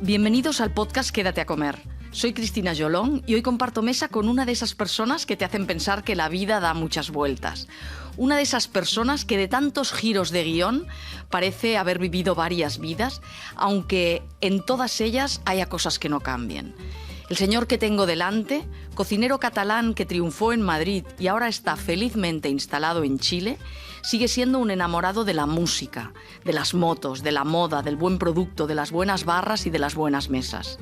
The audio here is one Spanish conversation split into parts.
Bienvenidos al podcast Quédate a comer. Soy Cristina Jolón y hoy comparto mesa con una de esas personas que te hacen pensar que la vida da muchas vueltas. Una de esas personas que de tantos giros de guión parece haber vivido varias vidas, aunque en todas ellas haya cosas que no cambien. El señor que tengo delante, cocinero catalán que triunfó en Madrid y ahora está felizmente instalado en Chile, sigue siendo un enamorado de la música, de las motos, de la moda, del buen producto, de las buenas barras y de las buenas mesas.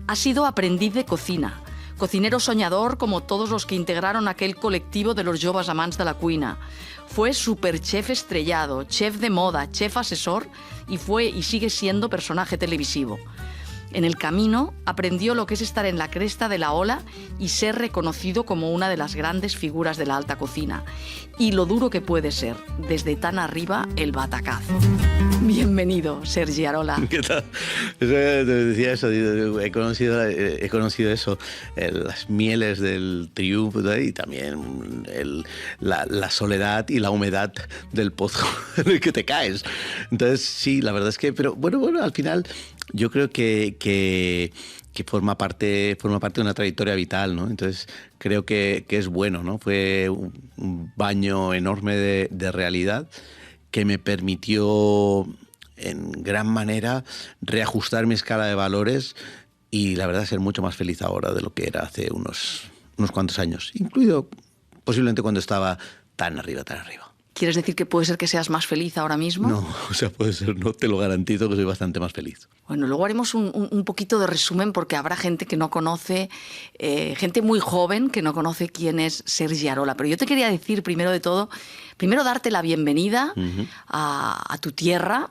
Ha sido aprendiz de cocina, cocinero soñador como todos los que integraron aquel colectivo de los joves amants de la cuina. Fue superchef estrellado, chef de moda, chef asesor y fue y sigue siendo personaje televisivo. En el camino aprendió lo que es estar en la cresta de la ola y ser reconocido como una de las grandes figuras de la alta cocina. Y lo duro que puede ser, desde tan arriba, el batacazo. Bienvenido, Sergi Arola. ¿Qué tal? Te decía eso, he conocido eso, las mieles del triunfo y también la soledad y la humedad del pozo en el que te caes. Entonces, sí, la verdad es que, pero bueno, al final yo creo que forma parte de una trayectoria vital, ¿no? Entonces creo que es bueno, ¿no? Fue un baño enorme de realidad que me permitió en gran manera reajustar mi escala de valores y la verdad ser mucho más feliz ahora de lo que era hace unos cuantos años, incluido posiblemente cuando estaba tan arriba. ¿Quieres decir que puede ser que seas más feliz ahora mismo? No, o sea, puede ser, no te lo garantizo que soy bastante más feliz. Bueno, luego haremos un poquito de resumen porque habrá gente que no conoce, gente muy joven que no conoce quién es Sergi Arola. Pero yo te quería decir, primero de todo, darte la bienvenida a tu tierra.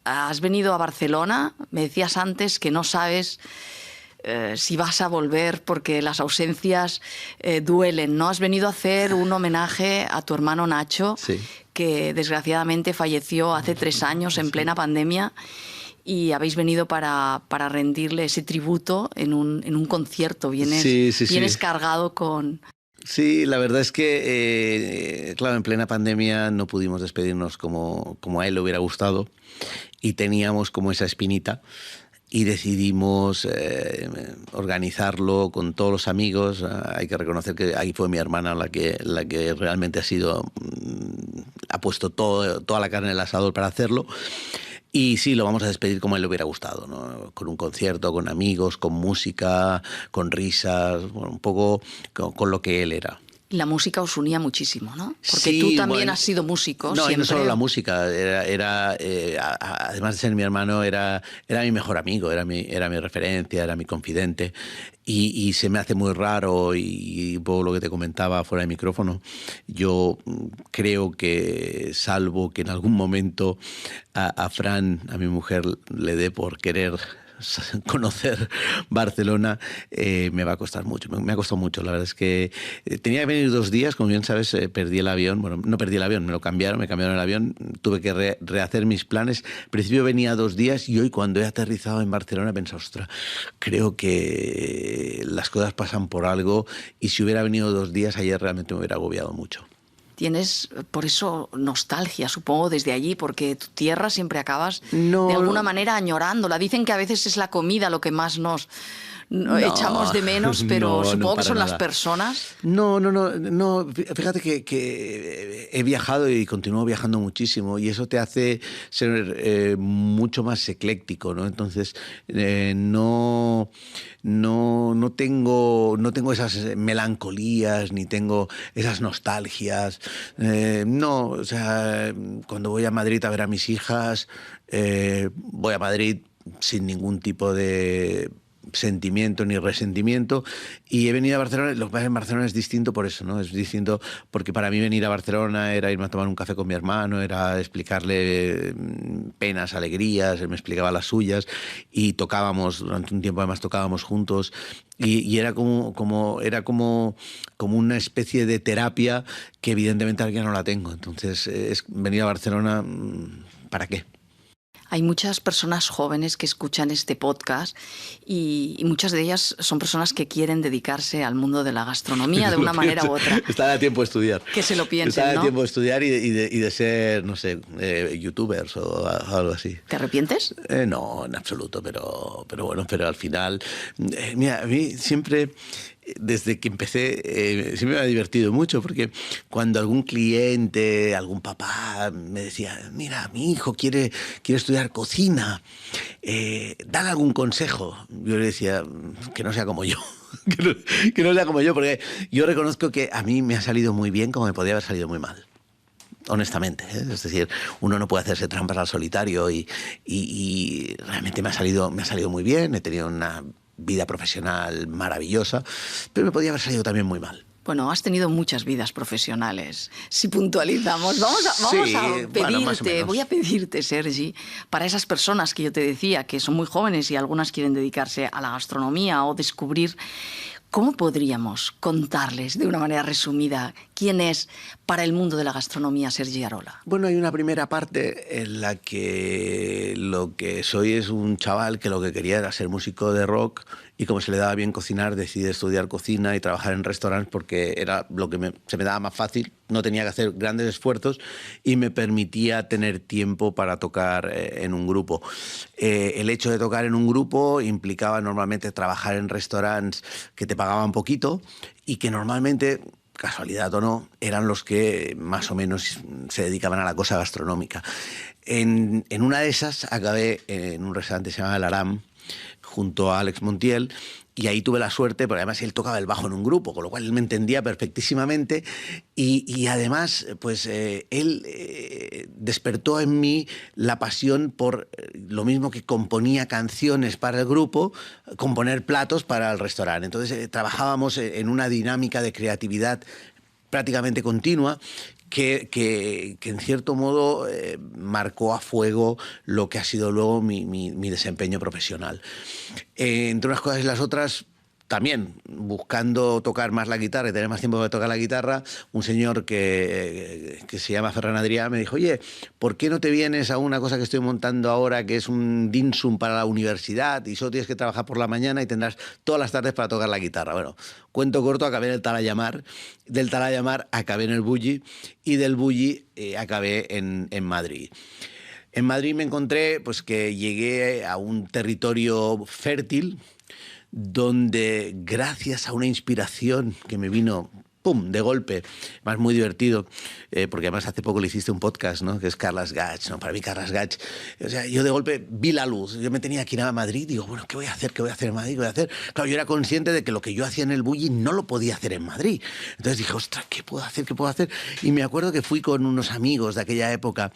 Has venido a Barcelona, me decías antes que no sabes si vas a volver porque las ausencias duelen, ¿no? Has venido a hacer un homenaje a tu hermano Nacho, sí, que desgraciadamente falleció hace 3 años en plena pandemia. Y habéis venido para rendirle ese tributo en un concierto. Vienes cargado con... Sí, la verdad es que, claro, en plena pandemia no pudimos despedirnos como a él le hubiera gustado y teníamos como esa espinita y decidimos organizarlo con todos los amigos. Hay que reconocer que ahí fue mi hermana la que realmente ha puesto toda la carne en el asador para hacerlo. Y sí, lo vamos a despedir como a él le hubiera gustado, ¿no? Con un concierto, con amigos, con música, con risas, bueno, un poco con lo que él era. La música os unía muchísimo, ¿no? Porque sí, tú también has sido músico. No, siempre. Y no solo la música, además de ser mi hermano, era mi mejor amigo, era mi referencia, era mi confidente. Y se me hace muy raro, y un poco lo que te comentaba fuera de micrófono, yo creo que, salvo que en algún momento a Fran, a mi mujer, le dé por querer conocer Barcelona, me va a costar mucho, me ha costado mucho. La verdad es que tenía que venir 2 días, como bien sabes, perdí el avión, bueno, no perdí el avión, me cambiaron el avión, tuve que rehacer mis planes. Al principio venía 2 días y hoy cuando he aterrizado en Barcelona he pensado, ostras, creo que las cosas pasan por algo y si hubiera venido 2 días ayer realmente me hubiera agobiado mucho. Tienes, por eso, nostalgia, supongo, desde allí, porque tu tierra siempre acabas de alguna manera añorándola. Dicen que a veces es la comida lo que más nos echamos de menos, pero supongo que son nada. Las personas. No. Fíjate que he viajado y continúo viajando muchísimo y eso te hace ser mucho más ecléctico, ¿no? Entonces, no tengo esas melancolías ni tengo esas nostalgias. No, o sea, cuando voy a Madrid a ver a mis hijas, voy a Madrid sin ningún tipo de sentimiento ni resentimiento y he venido a Barcelona. Lo que pasa en Barcelona es distinto por eso, ¿no? Es distinto porque para mí venir a Barcelona era irme a tomar un café con mi hermano, era explicarle penas, alegrías, él me explicaba las suyas y tocábamos, durante un tiempo además tocábamos juntos y era como una especie de terapia que evidentemente ahora ya no la tengo. Entonces venir a Barcelona, ¿para qué? Hay muchas personas jóvenes que escuchan este podcast y muchas de ellas son personas que quieren dedicarse al mundo de la gastronomía de una manera u otra. Está a tiempo de estudiar. Que se lo piensen, Está ¿no? a tiempo de estudiar y de ser, no sé, youtubers o algo así. ¿Te arrepientes? No, en absoluto, pero bueno, pero al final, mira, a mí siempre, desde que empecé, siempre me ha divertido mucho, porque cuando algún cliente, algún papá me decía, mira, mi hijo quiere estudiar cocina, dale algún consejo. Yo le decía, que no sea como yo. Que no sea como yo, porque yo reconozco que a mí me ha salido muy bien como me podía haber salido muy mal. Honestamente, ¿eh? Es decir, uno no puede hacerse trampas al solitario y realmente me ha salido muy bien, he tenido una vida profesional maravillosa, pero me podía haber salido también muy mal. Bueno, has tenido muchas vidas profesionales. Si puntualizamos, vamos a pedirte, bueno, más o menos. Voy a pedirte, Sergi, para esas personas que yo te decía, que son muy jóvenes y algunas quieren dedicarse a la gastronomía o descubrir, ¿cómo podríamos contarles de una manera resumida quién es para el mundo de la gastronomía Sergi Arola? Bueno, hay una primera parte en la que lo que soy es un chaval que lo que quería era ser músico de rock y como se le daba bien cocinar, decide estudiar cocina y trabajar en restaurantes porque era lo que se me daba más fácil, no tenía que hacer grandes esfuerzos y me permitía tener tiempo para tocar en un grupo. El hecho de tocar en un grupo implicaba normalmente trabajar en restaurantes que te pagaban poquito y que normalmente, casualidad o no, eran los que más o menos se dedicaban a la cosa gastronómica. En una de esas acabé en un restaurante que se llama El Aram, junto a Alex Montiel, y ahí tuve la suerte, porque además él tocaba el bajo en un grupo, con lo cual él me entendía perfectísimamente y además pues él despertó en mí la pasión por lo mismo que componía canciones para el grupo, componer platos para el restaurante. Entonces trabajábamos en una dinámica de creatividad prácticamente continua que en cierto modo marcó a fuego lo que ha sido luego mi desempeño profesional. Entre unas cosas y las otras, también buscando tocar más la guitarra y tener más tiempo para tocar la guitarra, un señor que se llama Ferran Adrià me dijo, oye, ¿por qué no te vienes a una cosa que estoy montando ahora, que es un dinsum para la universidad y solo tienes que trabajar por la mañana y tendrás todas las tardes para tocar la guitarra? Bueno, cuento corto, acabé en el Talayamar, del Talayamar acabé en el Bulli y del Bulli acabé en Madrid. En Madrid me encontré pues, que llegué a un territorio fértil, donde gracias a una inspiración que me vino ¡pum!, de golpe, más muy divertido, porque además hace poco le hiciste un podcast, ¿no?, que es Carles Gach, ¿no? Para mí Carles Gach, o sea, yo de golpe vi la luz, yo me tenía que ir a Madrid, digo, bueno, ¿qué voy a hacer? ¿Qué voy a hacer en Madrid? ¿Qué voy a hacer? Claro, yo era consciente de que lo que yo hacía en el Bulli no lo podía hacer en Madrid, entonces dije, ostras, ¿qué puedo hacer? ¿Qué puedo hacer? Y me acuerdo que fui con unos amigos de aquella época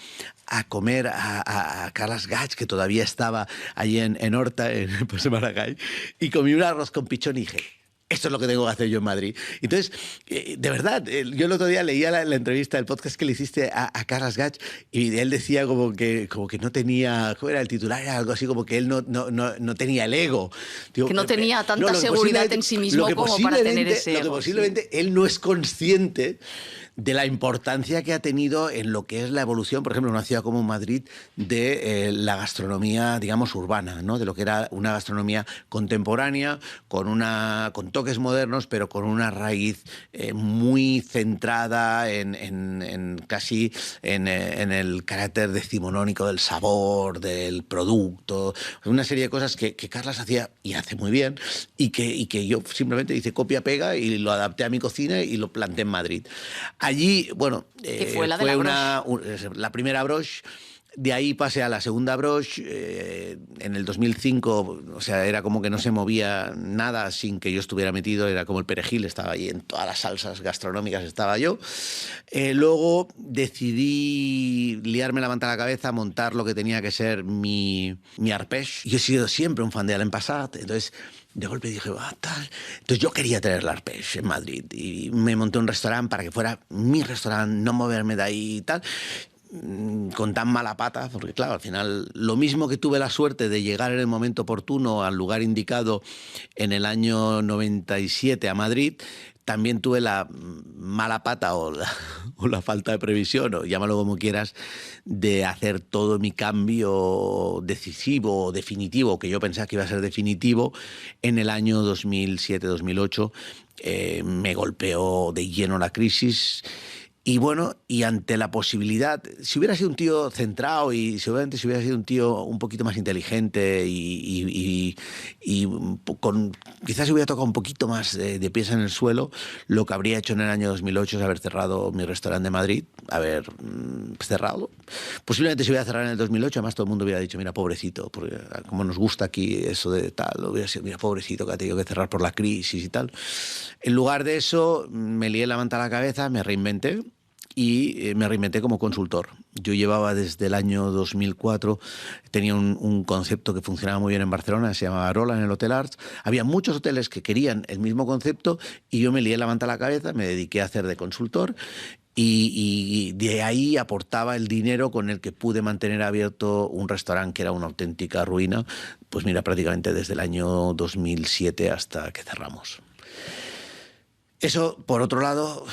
a comer a Carles Gach, que todavía estaba allí en Horta, en José Maragall, y comí un arroz con pichón y dije, esto es lo que tengo que hacer yo en Madrid. Entonces, de verdad, yo el otro día leía la entrevista, el podcast que le hiciste a Carles Gach, y él decía como que no tenía, ¿cómo era el titular? Era algo así como que él no tenía el ego. Digo, que no tenía tanta seguridad en sí mismo como para tener ese ego. Lo que posiblemente sí, él no es consciente de la importancia que ha tenido en lo que es la evolución, por ejemplo, en una ciudad como Madrid, de la gastronomía, digamos, urbana, ¿no? De lo que era una gastronomía contemporánea, con toques modernos, pero con una raíz muy centrada casi en el carácter decimonónico del sabor, del producto, una serie de cosas que Carles hacía y hace muy bien y que yo simplemente hice copia-pega y lo adapté a mi cocina y lo planté en Madrid. Allí, bueno, fue la primera broche. De ahí pasé a la segunda broche, en el 2005, o sea, era como que no se movía nada sin que yo estuviera metido, era como el perejil, estaba allí en todas las salsas gastronómicas, estaba yo. Luego decidí liarme la manta a la cabeza, montar lo que tenía que ser mi arpège. Yo he sido siempre un fan de Alain Passat, entonces de golpe dije, tal. Entonces yo quería tener la arpège en Madrid y me monté un restaurante para que fuera mi restaurante, no moverme de ahí y tal. con tan mala pata, porque claro, al final, lo mismo que tuve la suerte de llegar en el momento oportuno al lugar indicado en el año 97 a Madrid, también tuve la mala pata o la falta de previsión, o llámalo como quieras, de hacer todo mi cambio decisivo o definitivo, que yo pensaba que iba a ser definitivo, en el año 2007-2008. Me golpeó de lleno la crisis. Y bueno, y ante la posibilidad, si hubiera sido un tío centrado y seguramente si hubiera sido un tío un poquito más inteligente y quizás si hubiera tocado un poquito más de pies en el suelo, lo que habría hecho en el año 2008 es haber cerrado mi restaurante de Madrid, haber cerrado. Posiblemente si hubiera cerrado en el 2008, además todo el mundo hubiera dicho, mira, pobrecito, porque como nos gusta aquí eso de tal, hubiera sido, mira, pobrecito que ha tenido que cerrar por la crisis y tal. En lugar de eso, me lié la manta a la cabeza, me reinventé. Y me reinventé como consultor. Yo llevaba desde el año 2004, tenía un concepto que funcionaba muy bien en Barcelona, se llamaba Arola, en el Hotel Arts. Había muchos hoteles que querían el mismo concepto y yo me lié la manta a la cabeza, me dediqué a hacer de consultor y de ahí aportaba el dinero con el que pude mantener abierto un restaurante que era una auténtica ruina, pues mira, prácticamente desde el año 2007 hasta que cerramos. Eso, por otro lado,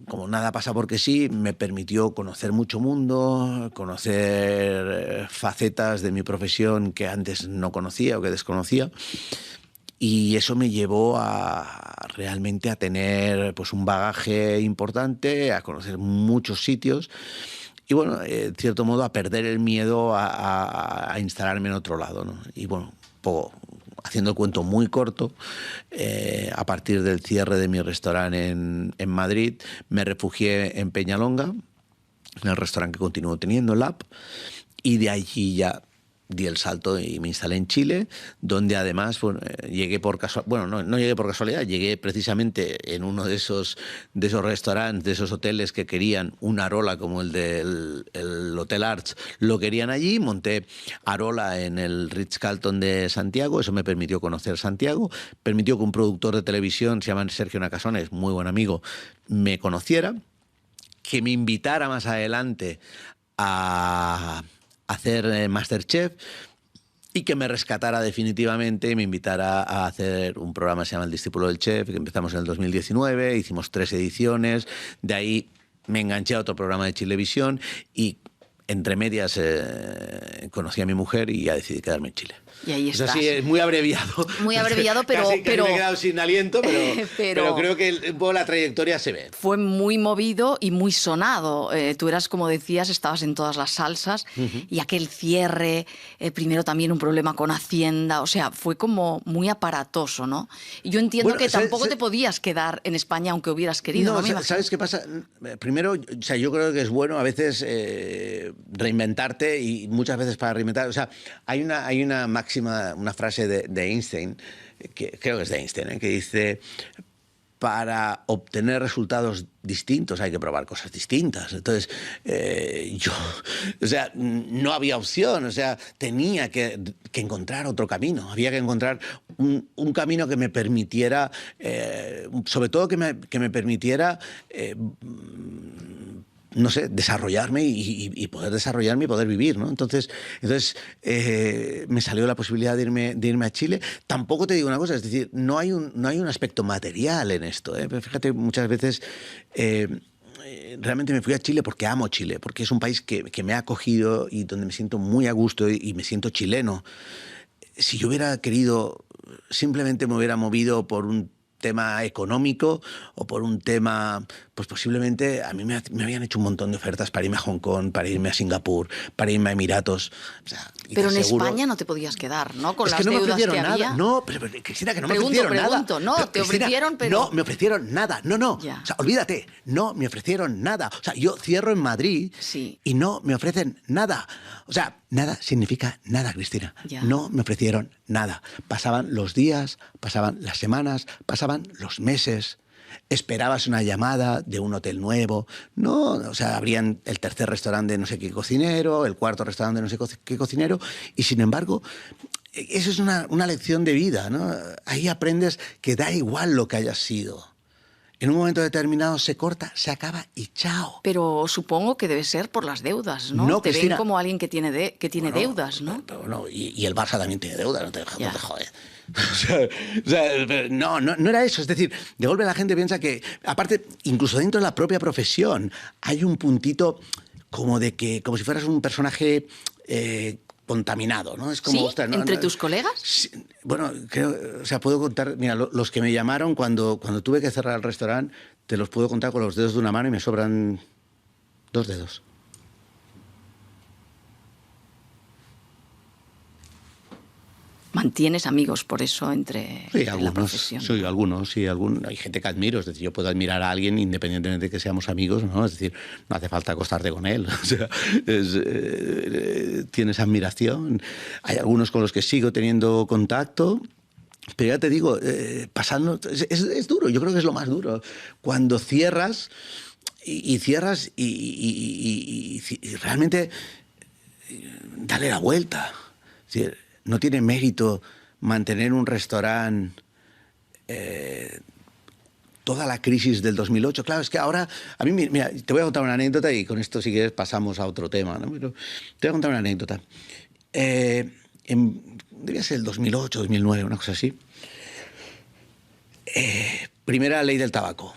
como nada pasa porque sí, me permitió conocer mucho mundo, conocer facetas de mi profesión que antes no conocía o que desconocía. Y eso me llevó a realmente a tener pues, un bagaje importante, a conocer muchos sitios y, bueno, en cierto modo, a perder el miedo a instalarme en otro lado, ¿no? Y, bueno, haciendo el cuento muy corto, a partir del cierre de mi restaurante en Madrid, me refugié en Peñalonga, en el restaurante que continúo teniendo, el Lab, y de allí ya di el salto y me instalé en Chile, donde además llegué por casualidad, bueno, no llegué por casualidad, llegué precisamente en uno de esos restaurantes, de esos hoteles que querían una Arola como el del Hotel Arts, lo querían allí, monté Arola en el Ritz-Carlton de Santiago, eso me permitió conocer Santiago, permitió que un productor de televisión, se llama Sergio Nacasones, muy buen amigo, me conociera, que me invitara más adelante a hacer MasterChef y que me rescatara definitivamente y me invitara a hacer un programa que se llama El Discípulo del Chef, que empezamos en el 2019, hicimos 3 ediciones, de ahí me enganché a otro programa de Chilevisión y entre medias conocí a mi mujer y ya decidí quedarme en Chile. Y ahí estás. Eso sí, es muy abreviado. Muy abreviado, pero... Casi me he quedado sin aliento, pero creo que un poco la trayectoria se ve. Fue muy movido y muy sonado. Tú eras, como decías, estabas en todas las salsas y aquel cierre, primero también un problema con Hacienda, o sea, fue como muy aparatoso, ¿no? Y yo entiendo que tampoco te podías quedar en España aunque hubieras querido. No, ¿sabes qué pasa? Primero, o sea, yo creo que es bueno a veces reinventarte y muchas veces para reinventar, o sea, hay una máxima, una frase de Einstein, que creo que es de Einstein, que dice: para obtener resultados distintos hay que probar cosas distintas. Entonces, o sea, no había opción, o sea, tenía que encontrar otro camino, había que encontrar un camino que me permitiera, sobre todo que me permitiera no sé, desarrollarme y poder desarrollarme y poder vivir, ¿no? Entonces me salió la posibilidad de irme a Chile. Tampoco te digo una cosa, es decir, no hay un aspecto material en esto, ¿eh? Pero fíjate, muchas veces realmente me fui a Chile porque amo Chile, porque es un país que me ha acogido y donde me siento muy a gusto y me siento chileno. Si yo hubiera querido, simplemente me hubiera movido por un tema económico o por un tema, pues posiblemente a mí me habían hecho un montón de ofertas para irme a Hong Kong, para irme a Singapur, para irme a Emiratos. O sea, pero en España no te podías quedar, ¿no? Con es las que no deudas me ofrecieron que había. Nada. No, pero Cristina, que no me ofrecieron nada. No, pero, te Cristina, ofrecieron, pero... No, me ofrecieron nada. No. Ya. O sea, olvídate, no me ofrecieron nada. O sea, yo cierro en Madrid y no me ofrecen nada. O sea, nada significa nada, Cristina. Ya. No me ofrecieron nada. Pasaban los días, pasaban las semanas, pasaban los meses. Esperabas una llamada de un hotel nuevo. No, o sea, abrían el tercer restaurante de no sé qué cocinero, el cuarto restaurante de no sé qué cocinero, y sin embargo, eso es una lección de vida, ¿no? Ahí aprendes que da igual lo que hayas sido. en un momento determinado se corta, se acaba y chao. Pero supongo que debe ser por las deudas, ¿no? No, te Cristina, ven como alguien que tiene, bueno, deudas, ¿no? Pero no, y el Barça también tiene deuda, no te jodes. O sea, no era eso. Es decir, de golpe la gente piensa que, aparte, incluso dentro de la propia profesión, hay un puntito como de que, como si fueras un personaje contaminado, ¿no? Es como, ¿Sí? ostras, ¿Entre tus colegas? Sí, bueno, creo, o sea, puedo contar, mira, los que me llamaron cuando tuve que cerrar el restaurante, te los puedo contar con los dedos de una mano y me sobran 2 dedos. ¿Mantienes amigos por eso entre Sí, la profesión? Sí, algunos. Hay gente que admiro. Es decir, yo puedo admirar a alguien independientemente de que seamos amigos, ¿no? Es decir, no hace falta acostarte con él. O sea, tienes admiración. Hay algunos con los que sigo teniendo contacto. Pero ya te digo, pasando... Es duro, yo creo que es lo más duro. Cuando cierras y cierras y realmente dale la vuelta. Es decir, no tiene mérito mantener un restaurante toda la crisis del 2008. Claro, es que ahora, a mí, mira, te voy a contar una anécdota y con esto si quieres pasamos a otro tema, ¿no? Pero te voy a contar una anécdota. Debía ser el 2008, 2009, una cosa así. Primera ley del tabaco.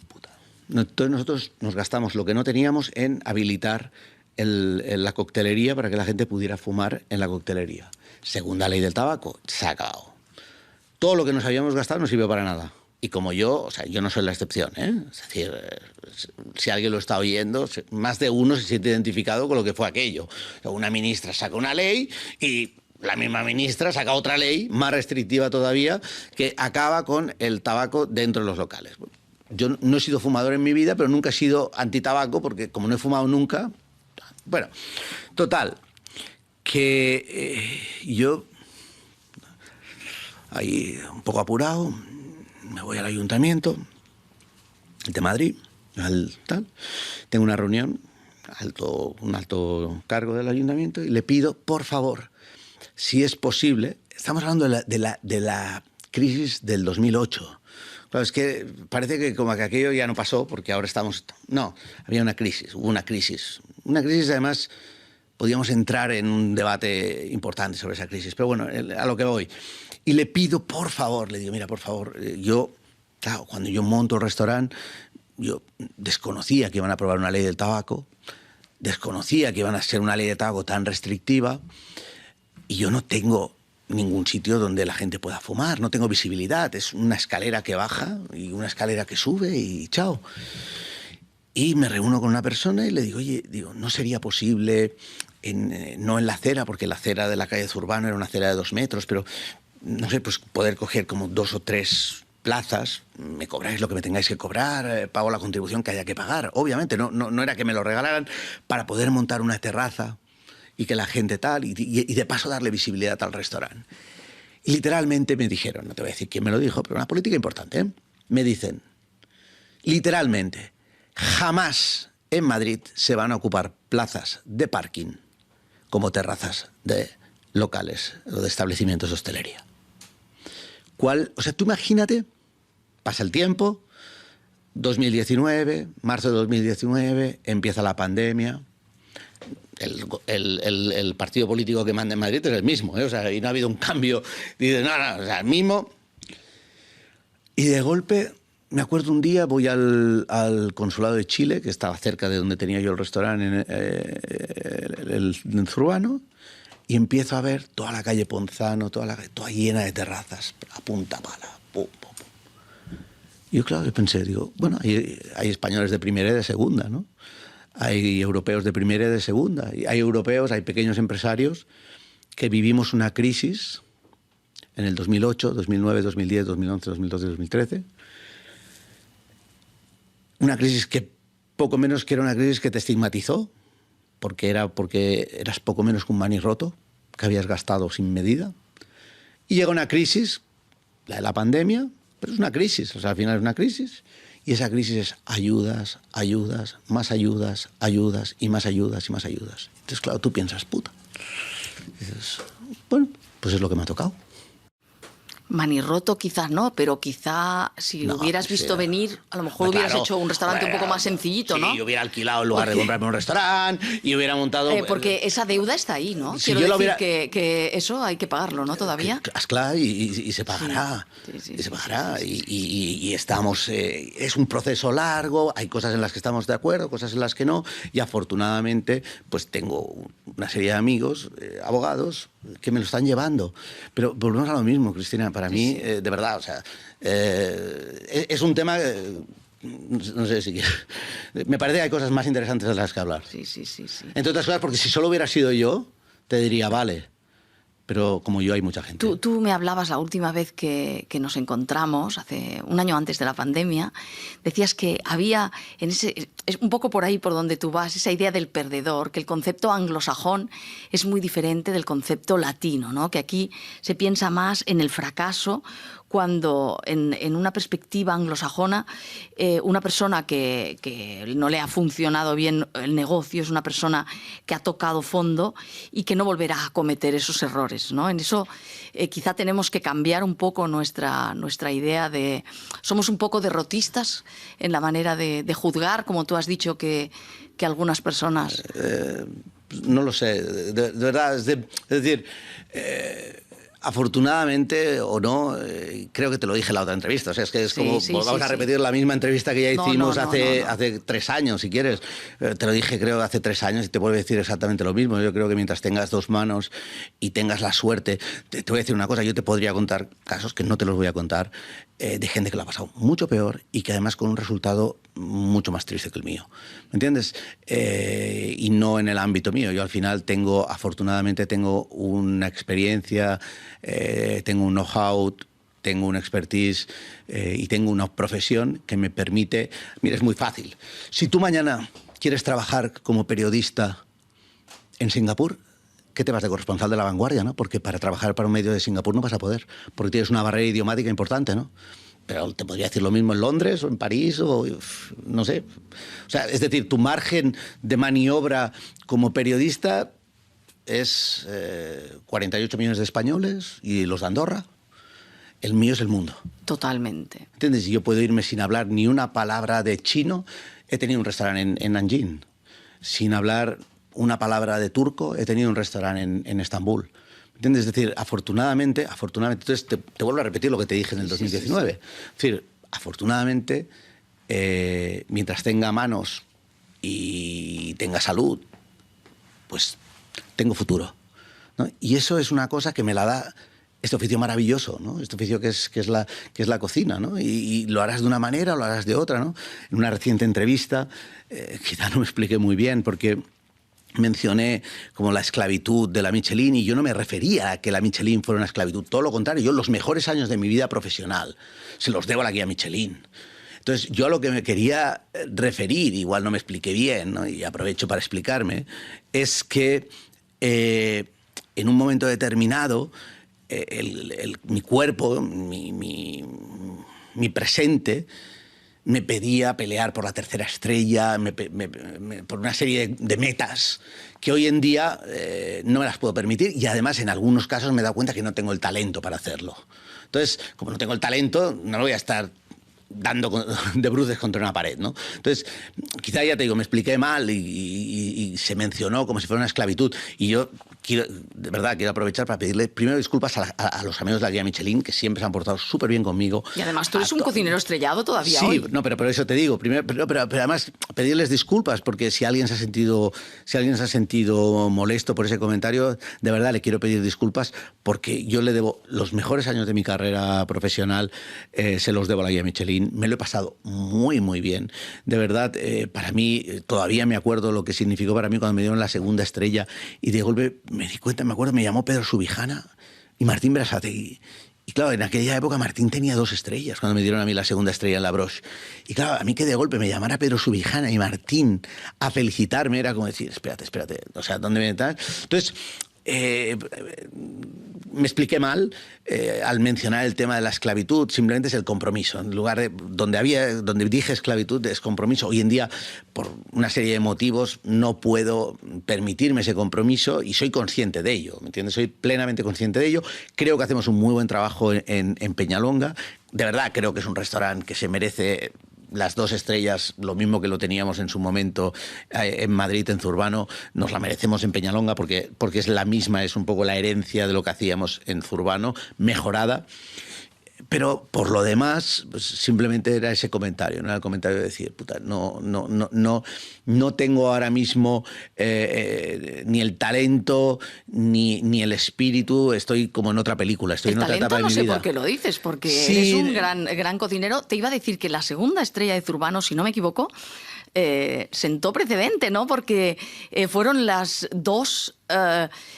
Puta. Entonces nosotros nos gastamos lo que no teníamos en habilitar la coctelería para que la gente pudiera fumar en la coctelería. Segunda ley del tabaco, se ha acabado. Todo lo que nos habíamos gastado no sirvió para nada. Y como yo no soy la excepción, ¿eh? Es decir, si alguien lo está oyendo, más de uno se siente identificado con lo que fue aquello. O sea, una ministra saca una ley y la misma ministra saca otra ley, más restrictiva todavía, que acaba con el tabaco dentro de los locales. Yo no he sido fumador en mi vida, pero nunca he sido antitabaco, porque como no he fumado nunca... Bueno, total, que yo, ahí un poco apurado, me voy al ayuntamiento de Madrid, tengo una reunión, un alto cargo del ayuntamiento, y le pido, por favor, si es posible, estamos hablando de la crisis del 2008. Claro, es que parece que como que aquello ya no pasó porque ahora estamos... No, había una crisis, hubo una crisis. Una crisis, además, podíamos entrar en un debate importante sobre esa crisis. Pero bueno, a lo que voy. Y le pido, por favor, le digo, mira, por favor, claro, cuando yo monto el restaurante, yo desconocía que iban a aprobar una ley del tabaco, desconocía que iban a ser una ley de tabaco tan restrictiva, y yo no tengo ningún sitio donde la gente pueda fumar, no tengo visibilidad, es una escalera que baja y una escalera que sube y chao. Y me reúno con una persona y le digo, oye, ¿no sería posible, no en la acera, porque la acera de la calle Zurbano era una acera de 2 metros, pero, no sé, pues poder coger como 2 o 3 plazas, me cobráis lo que me tengáis que cobrar, pago la contribución que haya que pagar? Obviamente, no era que me lo regalaran, para poder montar una terraza y que la gente tal, y de paso darle visibilidad al restaurante. Y literalmente me dijeron, no te voy a decir quién me lo dijo, pero una política importante, ¿eh? Me dicen, literalmente, jamás en Madrid se van a ocupar plazas de parking como terrazas de locales o de establecimientos de hostelería. O sea, tú imagínate, pasa el tiempo, 2019, marzo de 2019, empieza la pandemia. El partido político que manda en Madrid es el mismo, ¿eh? O sea, y no ha habido un cambio. Dice, no, o sea, el mismo. Y de golpe, me acuerdo un día, voy al consulado de Chile, que estaba cerca de donde tenía yo el restaurante en Zurbano, y empiezo a ver toda la calle Ponzano, toda llena de terrazas, a punta pala. Pum, pum, pum. Y yo, claro, yo pensé, digo, bueno, hay españoles de primera y de segunda, ¿no? Hay europeos de primera y de segunda. Hay europeos, hay pequeños empresarios que vivimos una crisis en el 2008, 2009, 2010, 2011, 2012, 2013. Una crisis que poco menos que era una crisis que te estigmatizó, porque eras poco menos que un manirroto que habías gastado sin medida. Y llega una crisis, la de la pandemia, pero es una crisis, o sea, al final es una crisis. Y esa crisis es ayudas, ayudas, más ayudas, ayudas y más ayudas y más ayudas. Entonces, claro, tú piensas, puta. Y dices, bueno, pues es lo que me ha tocado. Manirroto quizás no, pero quizá si No, hubieras visto sí. venir, a lo mejor Claro, hubieras hecho un restaurante un poco más bueno, sencillito, sí, ¿no? yo hubiera alquilado en lugar de comprarme un restaurante y hubiera montado... Porque esa deuda está ahí, ¿no? Si Quiero yo lo decir hubiera- que eso hay que pagarlo, ¿no? Todavía. Claro, y se pagará. Y se pagará. Y estamos... es un proceso largo, hay cosas en las que estamos de acuerdo, cosas en las que no, y afortunadamente pues tengo una serie de amigos, abogados, que me lo están llevando. Pero volvemos a lo mismo, Cristina, para mí, de verdad, o sea, es un tema... no sé si... Me parece que hay cosas más interesantes de las que hablar. Sí. Entre otras cosas, porque si solo hubiera sido yo, te diría, vale. Pero como yo hay mucha gente. Tú me hablabas la última vez que nos encontramos, hace un año antes de la pandemia, decías que había, es un poco por ahí por donde tú vas, esa idea del perdedor, que el concepto anglosajón es muy diferente del concepto latino, ¿no? Que aquí se piensa más en el fracaso, cuando en una perspectiva anglosajona una persona que no le ha funcionado bien el negocio es una persona que ha tocado fondo y que no volverá a cometer esos errores, ¿no? En eso quizá tenemos que cambiar un poco nuestra idea de... Somos un poco derrotistas en la manera de juzgar, como tú has dicho que algunas personas... No lo sé, de verdad. Es decir... afortunadamente o no, creo que te lo dije en la otra entrevista. O sea, es que es como vamos a repetir la misma entrevista que ya hicimos hace 3 años, si quieres. Te lo dije, creo, hace 3 años y te vuelvo a decir exactamente lo mismo. Yo creo que mientras tengas 2 manos y tengas la suerte, te voy a decir una cosa, yo te podría contar casos que no te los voy a contar, de gente que lo ha pasado mucho peor y que además con un resultado mucho más triste que el mío. ¿Me entiendes? Y no en el ámbito mío. Yo al final afortunadamente tengo una experiencia, tengo un know-how, tengo una expertise y tengo una profesión que me permite... Mira, es muy fácil. Si tú mañana quieres trabajar como periodista en Singapur, ¿qué te vas de corresponsal de La Vanguardia, no? Porque para trabajar para un medio de Singapur no vas a poder, porque tienes una barrera idiomática importante, ¿no? Pero te podría decir lo mismo en Londres o en París o no sé. O sea, es decir, tu margen de maniobra como periodista es 48 millones de españoles y los de Andorra. El mío es el mundo. Totalmente. ¿Entiendes? Y yo puedo irme sin hablar ni una palabra de chino. He tenido un restaurante en Nanjing. Sin hablar una palabra de turco, he tenido un restaurante en Estambul. ¿Entiendes? Es decir, afortunadamente, entonces te vuelvo a repetir lo que te dije en el 2019. Sí. Es decir, afortunadamente, mientras tenga manos y tenga salud, pues tengo futuro, ¿no? Y eso es una cosa que me la da este oficio maravilloso, ¿no? Este oficio que es la cocina, ¿no? Y lo harás de una manera o lo harás de otra, ¿no? En una reciente entrevista, quizá no me expliqué muy bien porque mencioné como la esclavitud de la Michelin y yo no me refería a que la Michelin fuera una esclavitud, todo lo contrario, yo los mejores años de mi vida profesional se los debo a la guía Michelin. Entonces, yo a lo que me quería referir, igual no me expliqué bien, ¿no? Y aprovecho para explicarme, es que en un momento determinado mi cuerpo, mi presente, me pedía pelear por la tercera estrella, por una serie de metas que hoy en día no me las puedo permitir y además en algunos casos me he dado cuenta que no tengo el talento para hacerlo. Entonces, como no tengo el talento, no lo voy a estar dando de bruces contra una pared, ¿no? Entonces, quizá ya te digo, me expliqué mal y se mencionó como si fuera una esclavitud. Y yo, de verdad, quiero aprovechar para pedirle primero disculpas a los amigos de la guía Michelin, que siempre se han portado súper bien conmigo. Y además tú eres un cocinero estrellado todavía sí, hoy. No, pero eso te digo, primero, pero además pedirles disculpas, porque si alguien se ha sentido molesto por ese comentario, de verdad le quiero pedir disculpas, porque yo le debo los mejores años de mi carrera profesional, se los debo a la guía Michelin. Me lo he pasado muy, muy bien. De verdad, para mí, todavía me acuerdo lo que significó para mí cuando me dieron la segunda estrella y de golpe me di cuenta, me acuerdo, me llamó Pedro Subijana y Martín Berasategui. Y claro, en aquella época Martín tenía 2 estrellas cuando me dieron a mí la segunda estrella en La Broche. Y claro, a mí que de golpe me llamara Pedro Subijana y Martín a felicitarme era como decir, espérate, o sea, ¿dónde me estás? Entonces, me expliqué mal al mencionar el tema de la esclavitud. Simplemente es el compromiso. En lugar de donde dije esclavitud es compromiso. Hoy en día, por una serie de motivos, no puedo permitirme ese compromiso y soy consciente de ello, ¿me entiendes? Soy plenamente consciente de ello. Creo que hacemos un muy buen trabajo en Peñalonga. De verdad, creo que es un restaurante que se merece las 2 estrellas, lo mismo que lo teníamos en su momento en Madrid, en Zurbano, nos la merecemos en Peñalonga porque es la misma, es un poco la herencia de lo que hacíamos en Zurbano, mejorada. Pero por lo demás, pues simplemente era ese comentario, ¿no? Era el comentario de decir, puta, no tengo ahora mismo ni el talento ni el espíritu. Estoy como en otra película, estoy en otra etapa de mi vida. No sé por qué lo dices, porque sí, eres un gran cocinero. Te iba a decir que la segunda estrella de Zurbano, si no me equivoco, sentó precedente, ¿no? Porque fueron las 2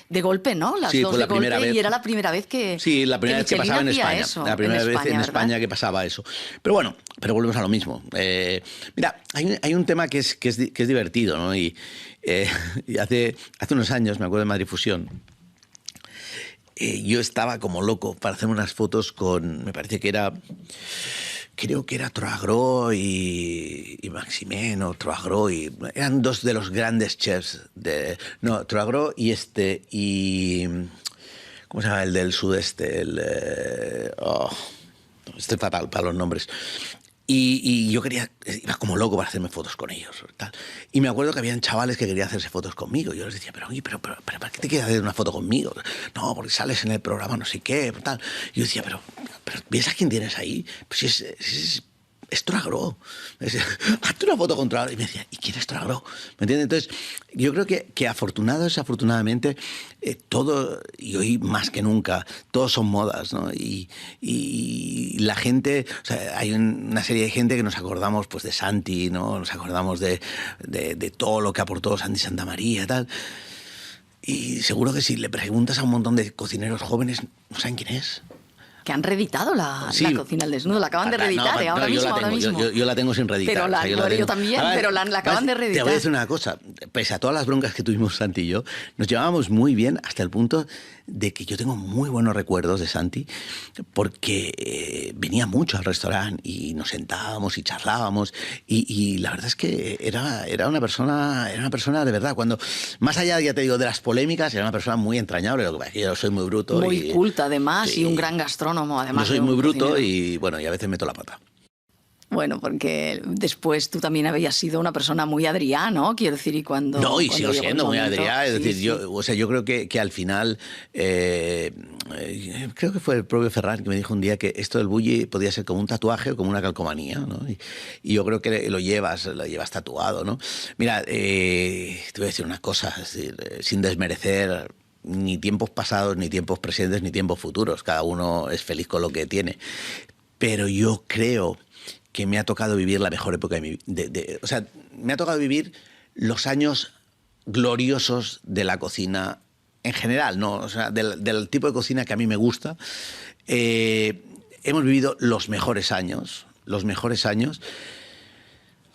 de golpe, ¿no? Las sí, 2 fue de la primera golpe vez. y era la primera vez que sí, la primera vez que pasaba en España. Eso, la primera vez en España ¿verdad? que pasaba eso. Pero bueno, pero volvemos a lo mismo. Mira, hay un tema que es divertido, ¿no? Y hace unos años, me acuerdo de Madrid Fusión, yo estaba como loco para hacer unas fotos con, me parece que era... Creo que era Troagro y Maximén, o Troagro, y eran 2 de los grandes chefs Troagro y ¿cómo se llama el del sudeste? Estoy fatal para los nombres. Y yo iba como loco para hacerme fotos con ellos. Tal. Y me acuerdo que habían chavales que querían hacerse fotos conmigo. Yo les decía, pero ¿para qué te quieres hacer una foto conmigo? No, porque sales en el programa no sé qué, tal. Y yo decía, pero ¿ves a quién tienes ahí? Pues es Troagro. Hazte una foto con Troagro. Y me decía, ¿y quién es Troagro? ¿Me entiendes? Entonces, yo creo que afortunadamente, todo, y hoy más que nunca, todos son modas, ¿no? Y la gente, o sea, hay una serie de gente que nos acordamos pues de Santi, ¿no? Nos acordamos de todo lo que aportó Santi Santamaría y tal. Y seguro que si le preguntas a un montón de cocineros jóvenes, no saben quién es. Que han reeditado la cocina al desnudo, la acaban de reeditar, ahora mismo. Yo la tengo sin reeditar. Pero yo también, pero la acaban de reeditar. Te voy a decir una cosa, pese a todas las broncas que tuvimos Santi y yo, nos llevábamos muy bien hasta el punto de que yo tengo muy buenos recuerdos de Santi, porque venía mucho al restaurante y nos sentábamos y charlábamos, y la verdad es que era una persona de verdad. Cuando, más allá, ya te digo, de las polémicas, era una persona muy entrañable. Lo que pasa es que yo soy muy bruto. Muy culta, además, sí, y un gran gastrónomo, además. Yo soy muy bruto y, bueno, y a veces meto la pata. Bueno, porque después tú también habías sido una persona muy Adrià, ¿no? Quiero decir, y cuando... No, y sigo siendo muy Adrià. Es decir, sí. Yo creo que al final... creo que fue el propio Ferran que me dijo un día que esto del bulli podía ser como un tatuaje o como una calcomanía, ¿no? Y yo creo que lo llevas tatuado, ¿no? Mira, te voy a decir una cosa, es decir, sin desmerecer ni tiempos pasados, ni tiempos presentes, ni tiempos futuros. Cada uno es feliz con lo que tiene. Pero yo creo que me ha tocado vivir la mejor época de mi vida. O sea, me ha tocado vivir los años gloriosos de la cocina en general, ¿no? O sea, del tipo de cocina que a mí me gusta. Hemos vivido los mejores años.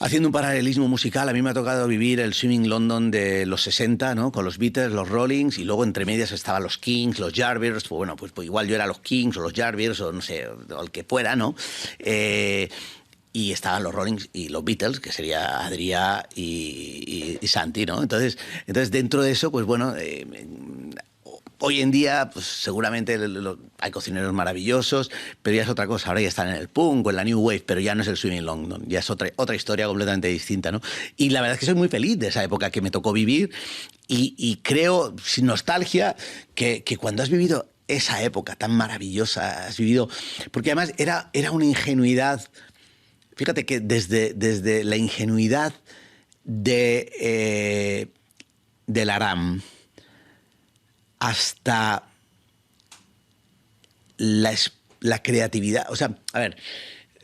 Haciendo un paralelismo musical, a mí me ha tocado vivir el Swimming London de los 60, ¿no? Con los Beatles, los Rollings, y luego entre medias estaban los Kings, los Yardbirds. Pues bueno, pues igual yo era los Kings o los Yardbirds o no sé, o el que fuera, ¿no? Y estaban los Rollings y los Beatles, que sería Adrià y Santi, ¿no? Entonces dentro de eso, pues bueno, hoy en día, pues seguramente hay cocineros maravillosos, pero ya es otra cosa. Ahora ya están en el punk o en la New Wave, pero ya no es el Swimming London, ya es otra historia completamente distinta, ¿no? Y la verdad es que soy muy feliz de esa época que me tocó vivir y creo, sin nostalgia, que cuando has vivido esa época tan maravillosa, has vivido... Porque además era una ingenuidad... Fíjate que desde la ingenuidad del Aram hasta la creatividad. O sea, a ver,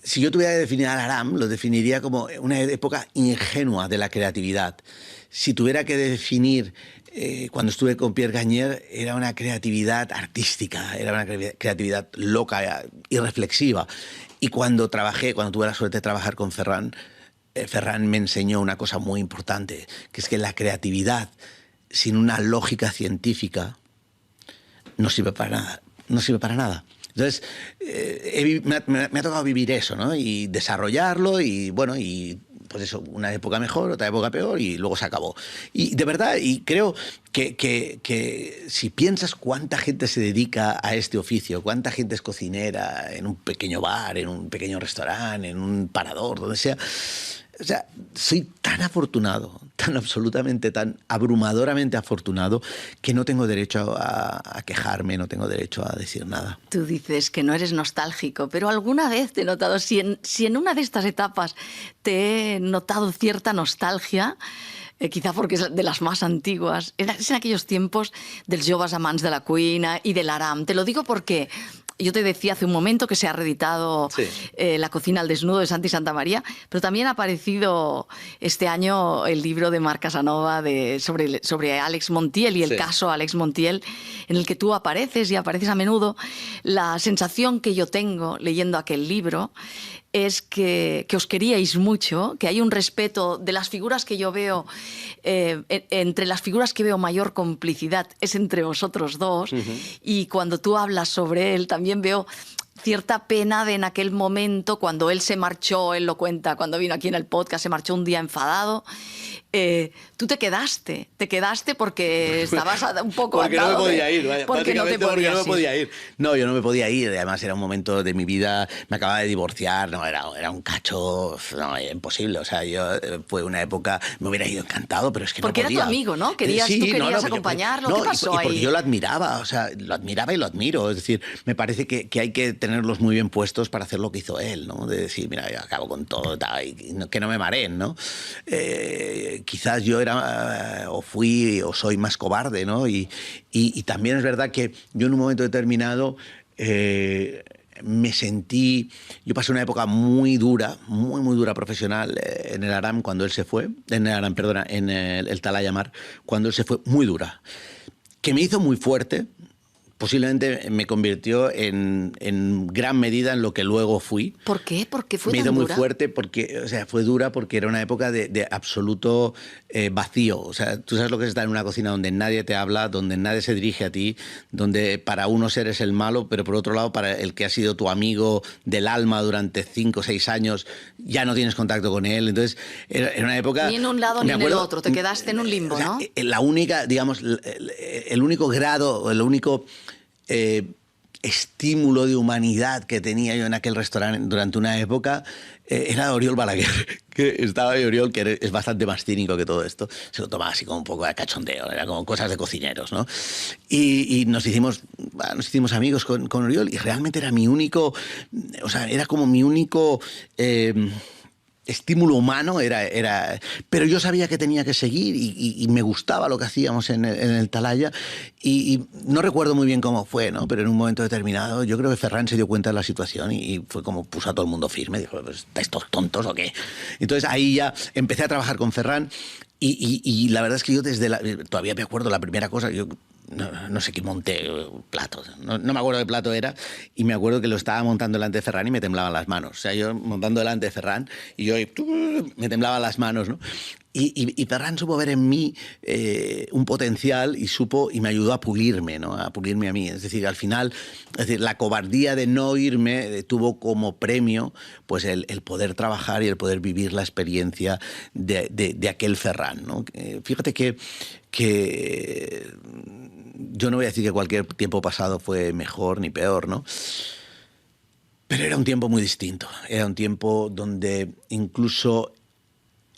si yo tuviera que definir al Aram, lo definiría como una época ingenua de la creatividad. Si tuviera que definir, cuando estuve con Pierre Gagnaire, era una creatividad artística, era una creatividad loca y reflexiva. Y cuando tuve la suerte de trabajar con Ferran, Ferran me enseñó una cosa muy importante, que es que la creatividad sin una lógica científica no sirve para nada. No sirve para nada. Entonces, me ha tocado vivir eso, ¿no? Y desarrollarlo y, bueno, y pues eso, una época mejor, otra época peor y luego se acabó. Y de verdad, y creo que si piensas cuánta gente se dedica a este oficio, cuánta gente es cocinera en un pequeño bar, en un pequeño restaurante, en un parador, donde sea... O sea, soy tan afortunado, tan absolutamente, tan abrumadoramente afortunado que no tengo derecho a quejarme, no tengo derecho a decir nada. Tú dices que no eres nostálgico, pero alguna vez te he notado, si en una de estas etapas te he notado cierta nostalgia, quizá porque es de las más antiguas, es en aquellos tiempos dels joves amants de la cuina y del aram. Te lo digo porque... Yo te decía hace un momento que se ha reeditado sí. La cocina al desnudo de Santi Santamaría, pero también ha aparecido este año el libro de Marc Casanova sobre Alex Montiel y el caso Alex Montiel, en el que tú apareces y apareces a menudo. La sensación que yo tengo leyendo aquel libro es que os queríais mucho, que hay un respeto de las figuras que yo veo, entre las figuras que veo mayor complicidad es entre vosotros dos, y cuando tú hablas sobre él también veo cierta pena de en aquel momento, cuando él se marchó, él lo cuenta, cuando vino aquí en el podcast, se marchó un día enfadado. Tú te quedaste porque estabas un poco porque no me podía ir, porque no te porque no me podía ir. No, yo no me podía ir, además era un momento de mi vida, me acababa de divorciar, no, era un cacho, no, era imposible, o sea, fue una época, me hubiera ido encantado, pero es que porque no podía. Porque era tu amigo, ¿no? Tú querías acompañarlo, ¿qué pasó ahí? Porque yo lo admiraba, o sea, lo admiraba y lo admiro, es decir, me parece que hay que tenerlos muy bien puestos para hacer lo que hizo él, ¿no? De decir, mira, yo acabo con todo, y que no me mareen, ¿no? Quizás yo era o fui o soy más cobarde, ¿no? Y también es verdad que yo en un momento determinado me sentí... Yo pasé una época muy dura profesional en el Aram cuando él se fue, en el Aram, perdona, en el Talaya Mar, cuando él se fue, muy dura, que me hizo muy fuerte. Posiblemente me convirtió en gran medida en lo que luego fui. ¿Por qué? ¿Por qué fue tan dura? Me hizo muy fuerte porque, o sea, fue dura porque era una época de absoluto vacío. O sea, tú sabes lo que es estar en una cocina donde nadie te habla, donde nadie se dirige a ti, donde para unos eres el malo, pero por otro lado, para el que ha sido tu amigo del alma durante 5 o 6 años, ya no tienes contacto con él. Entonces, era una época... Ni en un lado ni en el otro, te quedaste en un limbo, ¿no? O sea, la única, digamos, el único grado, el único... estímulo de humanidad que tenía yo en aquel restaurante durante una época era Oriol Balaguer, que estaba ahí Oriol, que es bastante más cínico que todo esto, se lo tomaba así como un poco de cachondeo, era como cosas de cocineros, ¿no? Y nos hicimos amigos con Oriol y realmente era mi único, o sea, era como mi único... estímulo humano pero yo sabía que tenía que seguir y me gustaba lo que hacíamos en el Talaya y no recuerdo muy bien cómo fue, ¿no? Pero en un momento determinado yo creo que Ferran se dio cuenta de la situación y fue como puso a todo el mundo firme, dijo, pues, ¿estáis todos tontos o qué? Entonces ahí ya empecé a trabajar con Ferran y la verdad es que yo todavía me acuerdo la primera cosa, yo no sé qué monté, platos, no me acuerdo qué plato era, y me acuerdo que lo estaba montando delante de Ferran y me temblaban las manos. O sea, yo montando delante de Ferran y yo me temblaban las manos, ¿no? Y Ferran supo ver en mí un potencial y me ayudó a pulirme, ¿no? A pulirme a mí. Es decir, al final, la cobardía de no irme tuvo como premio pues el poder trabajar y el poder vivir la experiencia de aquel Ferran, ¿no? Fíjate que yo no voy a decir que cualquier tiempo pasado fue mejor ni peor, ¿no? Pero era un tiempo muy distinto. Era un tiempo donde incluso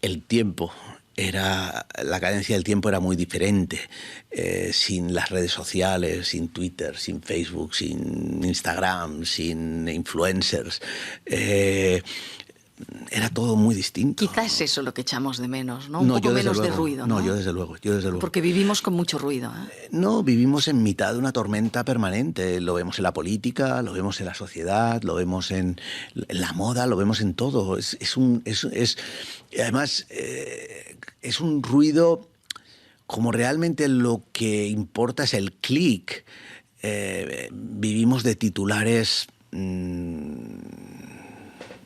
el tiempo la cadencia del tiempo era muy diferente, sin las redes sociales, sin Twitter, sin Facebook, sin Instagram, sin influencers. Era todo muy distinto. Quizá es eso lo que echamos de menos, ¿no? Un poco menos de ruido, ¿no? No, yo desde luego. Porque vivimos con mucho ruido, ¿eh? No, vivimos en mitad de una tormenta permanente. Lo vemos en la política, lo vemos en la sociedad, lo vemos en la moda, lo vemos en todo. Además, es un ruido como realmente lo que importa es el clic. Vivimos de titulares...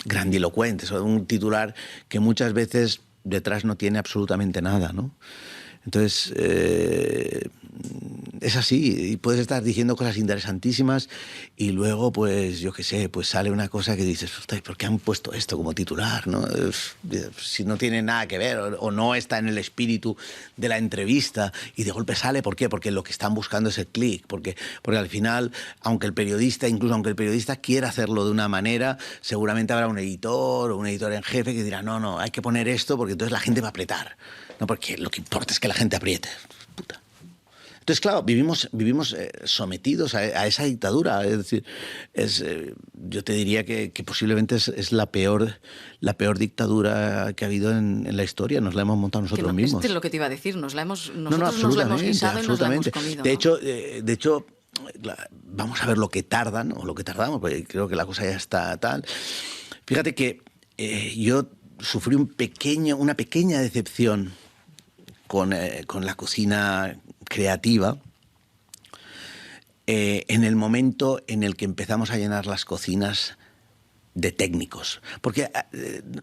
grandilocuentes, o un titular que muchas veces detrás no tiene absolutamente nada, ¿no? Entonces, es así, y puedes estar diciendo cosas interesantísimas y luego, pues, yo qué sé, pues sale una cosa que dices, ostras, ¿por qué han puesto esto como titular? ¿No? Si no tiene nada que ver o no está en el espíritu de la entrevista y de golpe sale, ¿por qué? Porque lo que están buscando es el clic, porque al final, incluso aunque el periodista quiera hacerlo de una manera, seguramente habrá un editor o un editor en jefe que dirá, no, hay que poner esto porque entonces la gente va a apretar, no, porque lo que importa es que la gente apriete. Puta. Entonces, claro, vivimos sometidos a esa dictadura. Es decir, yo te diría que posiblemente es la peor dictadura que ha habido en la historia. Nos la hemos montado nosotros mismos. Esto es lo que te iba a decir. Nosotros nos la hemos guisado y nos la hemos comido. De hecho, vamos a ver lo que tardan o lo que tardamos, porque creo que la cosa ya está tal. Fíjate que yo sufrí una pequeña decepción con la cocina creativa en el momento en el que empezamos a llenar las cocinas de técnicos. Porque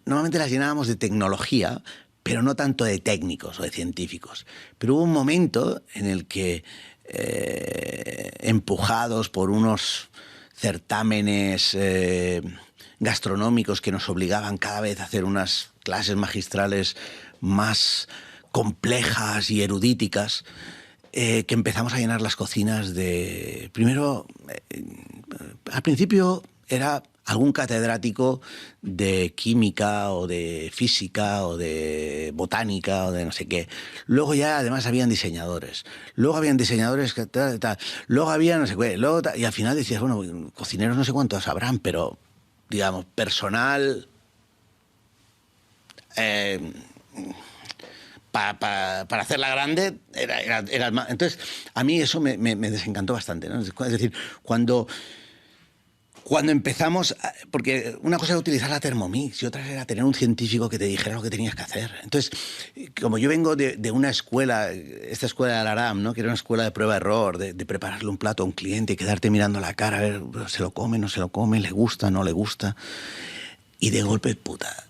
normalmente las llenábamos de tecnología, pero no tanto de técnicos o de científicos. Pero hubo un momento en el que, empujados por unos certámenes gastronómicos que nos obligaban cada vez a hacer unas clases magistrales más complejas y erudíticas, que empezamos a llenar las cocinas de... Primero, al principio era algún catedrático de química o de física o de botánica o de no sé qué. Luego ya además habían diseñadores. Luego habían diseñadores que tal. Luego había no sé qué. Y al final decías, bueno, cocineros no sé cuántos habrán, pero, digamos, personal... Para hacerla grande era más. Entonces, a mí eso me desencantó bastante, ¿no? Es decir, cuando empezamos... Porque una cosa era utilizar la Thermomix y otra era tener un científico que te dijera lo que tenías que hacer. Entonces, como yo vengo de una escuela, esta escuela de Al-Aram, ¿no? Que era una escuela de prueba-error, de prepararle un plato a un cliente y quedarte mirando la cara, a ver, ¿se lo come, no se lo come, le gusta, no le gusta? Y de golpe, puta...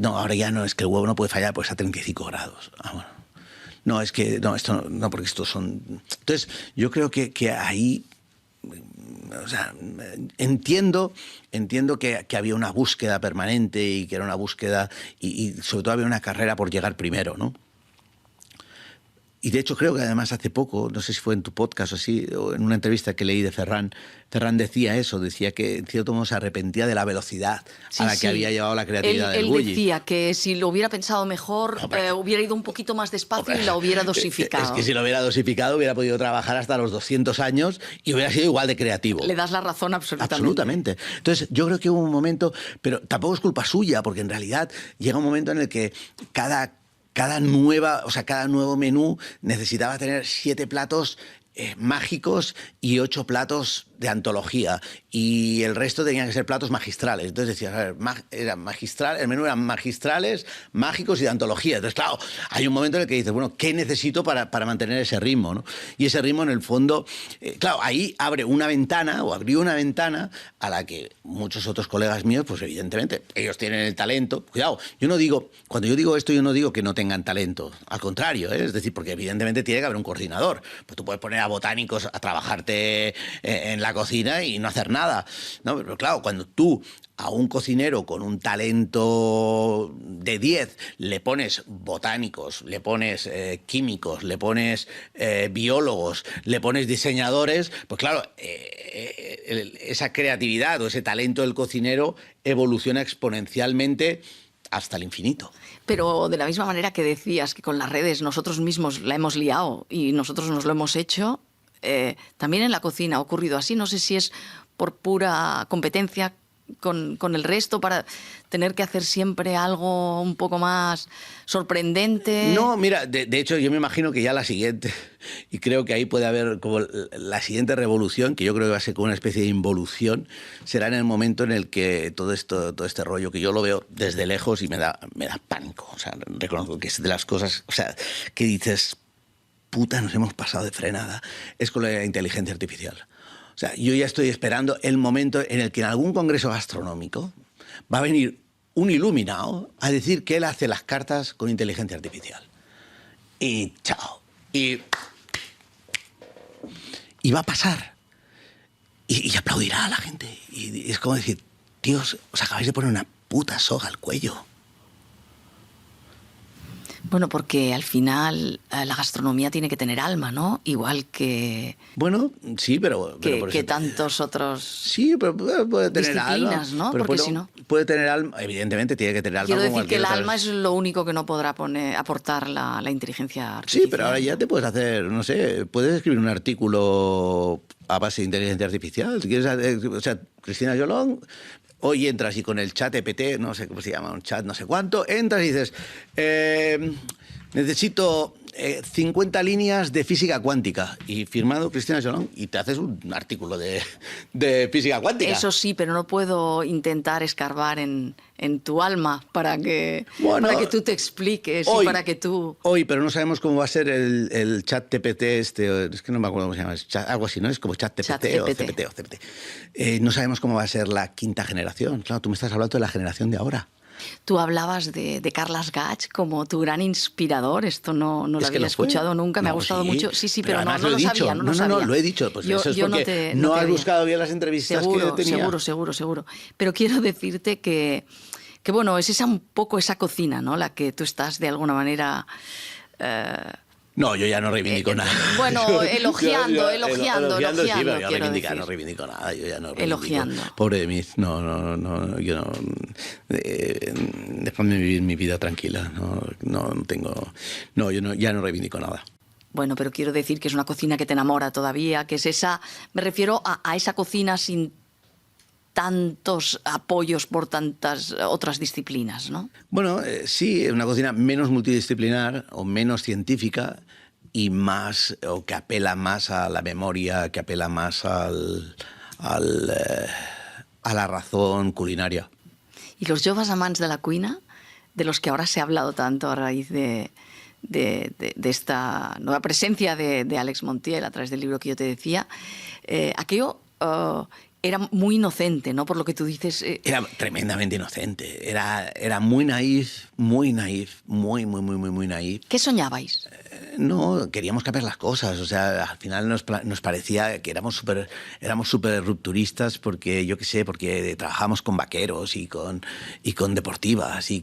ahora ya no, es que el huevo no puede fallar pues a 35 grados. Bueno. No, es que, no, esto no, porque estos son... Entonces, yo creo que ahí, o sea, entiendo que había una búsqueda permanente y que era una búsqueda, y sobre todo había una carrera por llegar primero, ¿no? Y de hecho creo que además hace poco, no sé si fue en tu podcast o así, o en una entrevista que leí de Ferran decía eso, decía que en cierto modo se arrepentía de la velocidad a la que había llevado la creatividad del Bulli. Él decía que si lo hubiera pensado mejor, hubiera ido un poquito más despacio y la hubiera dosificado. Es que si lo hubiera dosificado hubiera podido trabajar hasta los 200 años y hubiera sido igual de creativo. Le das la razón absolutamente. Absolutamente. Entonces yo creo que hubo un momento, pero tampoco es culpa suya, porque en realidad llega un momento en el que cada nuevo menú necesitaba tener 7 platos mágicos y 8 platos de antología, y el resto tenían que ser platos magistrales. Entonces decías, a ver, era magistral, el menú eran magistrales, mágicos y de antología. Entonces, claro, hay un momento en el que dices, bueno, ¿qué necesito para mantener ese ritmo, ¿no? Y ese ritmo, en el fondo, claro, ahí abrió una ventana a la que muchos otros colegas míos, pues evidentemente, ellos tienen el talento. Cuidado, cuando yo digo esto, yo no digo que no tengan talento, al contrario, es decir, porque evidentemente tiene que haber un coordinador. Pues tú puedes poner a botánicos a trabajarte en la cocina y no hacer nada, ¿no? Pero claro, cuando tú a un cocinero con un talento de 10 le pones botánicos, le pones químicos, le pones biólogos, le pones diseñadores, pues claro, esa creatividad o ese talento del cocinero evoluciona exponencialmente hasta el infinito. Pero de la misma manera que decías que con las redes nosotros mismos la hemos liado y nosotros nos lo hemos hecho, también en la cocina ha ocurrido así. No sé si es por pura competencia con el resto para tener que hacer siempre algo un poco más sorprendente. No, mira, de hecho yo me imagino que ya la siguiente, y creo que ahí puede haber como la siguiente revolución, que yo creo que va a ser como una especie de involución, será en el momento en el que todo este rollo, que yo lo veo desde lejos y me da pánico. O sea, reconozco que es de las cosas, o sea, que dices, puta, nos hemos pasado de frenada, es con la inteligencia artificial. O sea, yo ya estoy esperando el momento en el que en algún congreso gastronómico va a venir un iluminado a decir que él hace las cartas con inteligencia artificial. Y chao. Y y va a pasar. Y aplaudirá a la gente. Y es como decir, tíos, os acabáis de poner una puta soga al cuello. Bueno, porque al final la gastronomía tiene que tener alma, ¿no? Igual que... Bueno, sí, pero por que eso, tantos otros... Sí, pero puede tener alma. Disciplinas, ¿no? Pero Porque si no... Puede tener alma, evidentemente tiene que tener alma. Quiero como decir que el cualquier alma otra. es lo único que no podrá aportar la inteligencia artificial. Sí, pero ahora ya te puedes hacer, no sé, puedes escribir un artículo a base de inteligencia artificial. Si quieres, o sea, Cristina Yolón, hoy entras y con el chat EPT, no sé cómo se llama, un chat no sé cuánto, entras y dices, necesito 50 líneas de física cuántica, y firmado Cristina Yolón, y te haces un artículo de física cuántica. Eso sí, pero no puedo intentar escarbar en tu alma para que tú te expliques hoy, y para que tú... Hoy, pero no sabemos cómo va a ser el chat TPT este, es que no me acuerdo cómo se llama, algo así, ¿no? Es como chat TPT o CPT. No sabemos cómo va a ser la quinta generación. Claro, tú me estás hablando de la generación de ahora. Tú hablabas de Carles Gage como tu gran inspirador. Esto no lo había escuchado nunca. Me ha gustado mucho. Sí, pero no lo sabía. No, lo he dicho. Pues eso es porque no has buscado bien las entrevistas que tenía. Seguro. Pero quiero decirte que bueno, es un poco esa cocina, ¿no? La que tú estás de alguna manera... No, yo ya no reivindico nada. Bueno, elogiando, sí, pero yo reivindicar, no reivindico nada. Yo ya no reivindico. Elogiando. Pobre de mí. No, yo no... Déjame vivir mi vida tranquila. No tengo... No, yo ya no reivindico nada. Bueno, pero quiero decir que es una cocina que te enamora todavía, que es esa... Me refiero a esa cocina sin tantos apoyos por tantas otras disciplinas, ¿no? Bueno, sí, una cocina menos multidisciplinar o menos científica y más, o que apela más a la memoria, que apela más a la razón culinaria. ¿Y los joves amants de la cuina, de los que ahora se ha hablado tanto a raíz de esta nueva presencia de Àlex Montiel a través del libro que yo te decía, aquello... era muy inocente, ¿no? Por lo que tú dices... Era tremendamente inocente. Era muy naif, muy naif, muy naif. ¿Qué soñabais? No, queríamos cambiar las cosas. O sea, al final nos parecía que éramos súper rupturistas porque, yo qué sé, porque trabajábamos con vaqueros y con deportivas y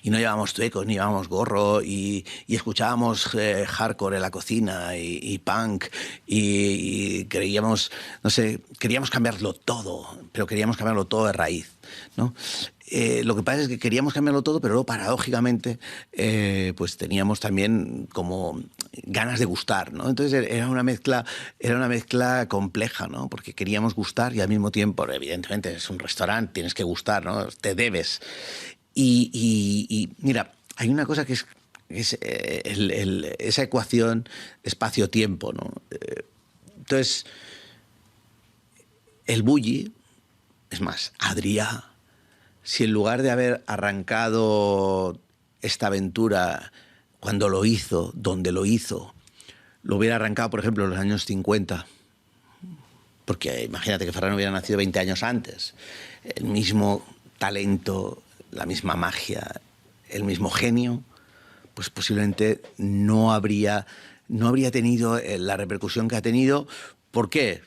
no llevábamos tuecos, ni llevábamos gorro y escuchábamos hardcore en la cocina y punk y creíamos, no sé, queríamos cambiarlo todo, pero queríamos cambiarlo todo de raíz, ¿no? Lo que pasa es que queríamos cambiarlo todo, pero luego, paradójicamente, pues teníamos también como ganas de gustar, ¿no? Entonces era una mezcla compleja, ¿no? Porque queríamos gustar y al mismo tiempo, evidentemente, es un restaurante, tienes que gustar, ¿no? Te debes. Y mira, hay una cosa que es esa ecuación espacio-tiempo, ¿no? Entonces, el bulli, es más, Adrià, si en lugar de haber arrancado esta aventura cuando lo hizo, donde lo hizo, lo hubiera arrancado, por ejemplo, en los años 50, porque imagínate que Ferran hubiera nacido 20 años antes, el mismo talento, la misma magia, el mismo genio, pues posiblemente no habría tenido la repercusión que ha tenido. ¿Por qué?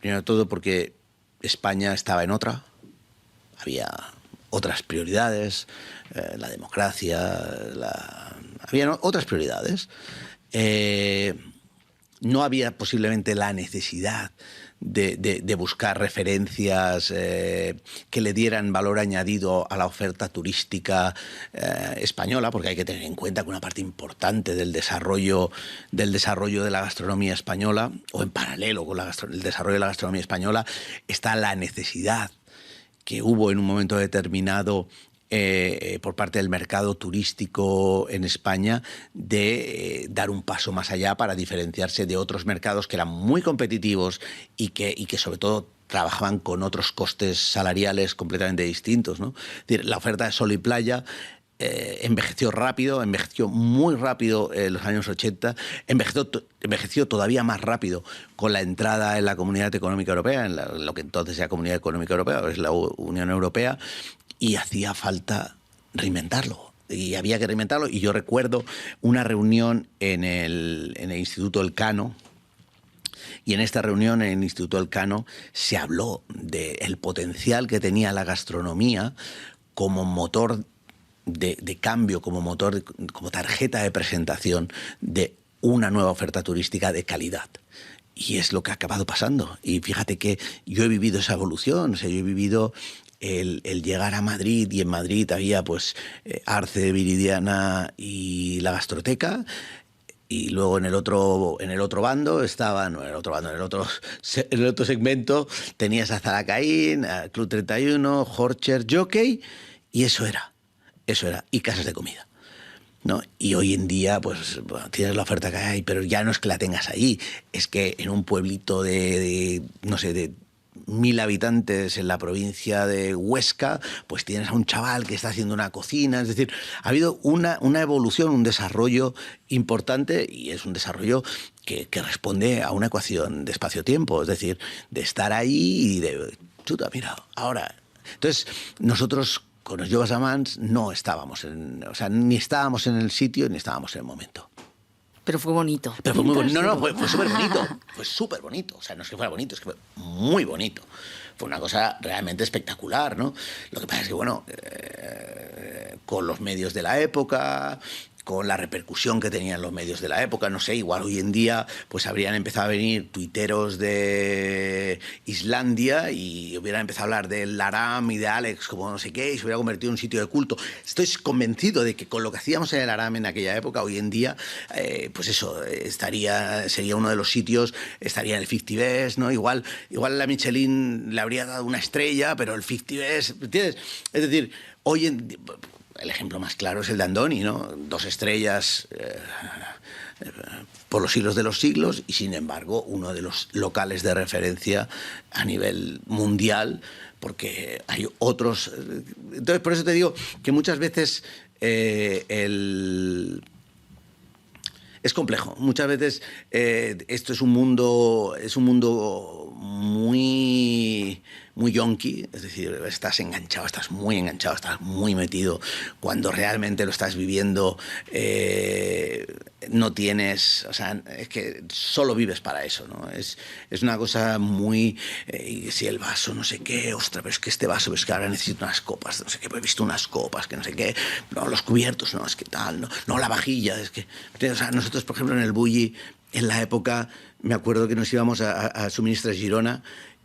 Primero de todo porque España estaba en otra, había otras prioridades, la democracia, había otras prioridades. No había posiblemente la necesidad de buscar referencias que le dieran valor añadido a la oferta turística española, porque hay que tener en cuenta que una parte importante del desarrollo de la gastronomía española, o en paralelo con el desarrollo de la gastronomía española, está la necesidad que hubo en un momento determinado por parte del mercado turístico en España de dar un paso más allá para diferenciarse de otros mercados que eran muy competitivos y que sobre todo trabajaban con otros costes salariales completamente distintos, ¿no? Es decir, la oferta de sol y playa envejeció muy rápido en los años 80, envejeció todavía más rápido con la entrada en la Comunidad Económica Europea, en lo que entonces era Comunidad Económica Europea, es la Unión Europea, y hacía falta reinventarlo. Y había que reinventarlo. Y yo recuerdo una reunión en el Instituto Elcano, Y en esta reunión en el Instituto Elcano se habló del potencial que tenía la gastronomía como motor de cambio, como tarjeta de presentación de una nueva oferta turística de calidad. Y es lo que ha acabado pasando. Y fíjate que yo he vivido esa evolución, o sea, yo he vivido el llegar a Madrid, y en Madrid había pues Arce, Viridiana y la Gastroteca, y luego en el otro bando estaban, en el otro segmento tenías a Zalacaín, a Club 31, Horcher, Jockey, y eso era, y casas de comida, ¿no? Y hoy en día pues bueno, tienes la oferta que hay, pero ya no es que la tengas ahí, es que en un pueblito de 1000 habitantes en la provincia de Huesca, pues tienes a un chaval que está haciendo una cocina. Es decir, ha habido una evolución, un desarrollo importante, y es un desarrollo que responde a una ecuación de espacio-tiempo, es decir, de estar ahí y de... Chuta, mira, ahora... Entonces, nosotros con los Joves Amants no estábamos ni estábamos en el sitio ni estábamos en el momento. Pero fue bonito. Pero fue muy bonito. No, fue súper bonito. Fue súper bonito. O sea, no es que fuera bonito, es que fue muy bonito. Fue una cosa realmente espectacular, ¿no? Lo que pasa es que, bueno, con los medios de la época, con la repercusión que tenían los medios de la época, no sé, igual hoy en día pues habrían empezado a venir tuiteros de Islandia y hubieran empezado a hablar del Aram y de Alex como no sé qué, y se hubiera convertido en un sitio de culto. Estoy convencido de que con lo que hacíamos en el Aram en aquella época, hoy en día, pues eso, sería uno de los sitios, estaría en el 50 Best, ¿no? Igual la Michelin le habría dado una estrella, pero el 50 Best, ¿entiendes? Es decir, hoy en día... El ejemplo más claro es el de Andoni, ¿no? 2 estrellas por los siglos de los siglos, y sin embargo uno de los locales de referencia a nivel mundial, porque hay otros... Entonces, por eso te digo que muchas veces es complejo. Muchas veces esto es un mundo muy yonki, es decir, estás enganchado, estás muy enganchado, estás muy metido. Cuando realmente lo estás viviendo, no tienes, o sea, es que solo vives para eso, ¿no? Es una cosa muy, si el vaso no sé qué, ostras, pero es que este vaso, es que ahora necesito unas copas, no sé qué, he visto unas copas, que no sé qué, no, los cubiertos, no, es que tal, no, la vajilla, es que, o sea, nosotros, por ejemplo, en el Bulli, en la época, me acuerdo que nos íbamos a Suministres Girona,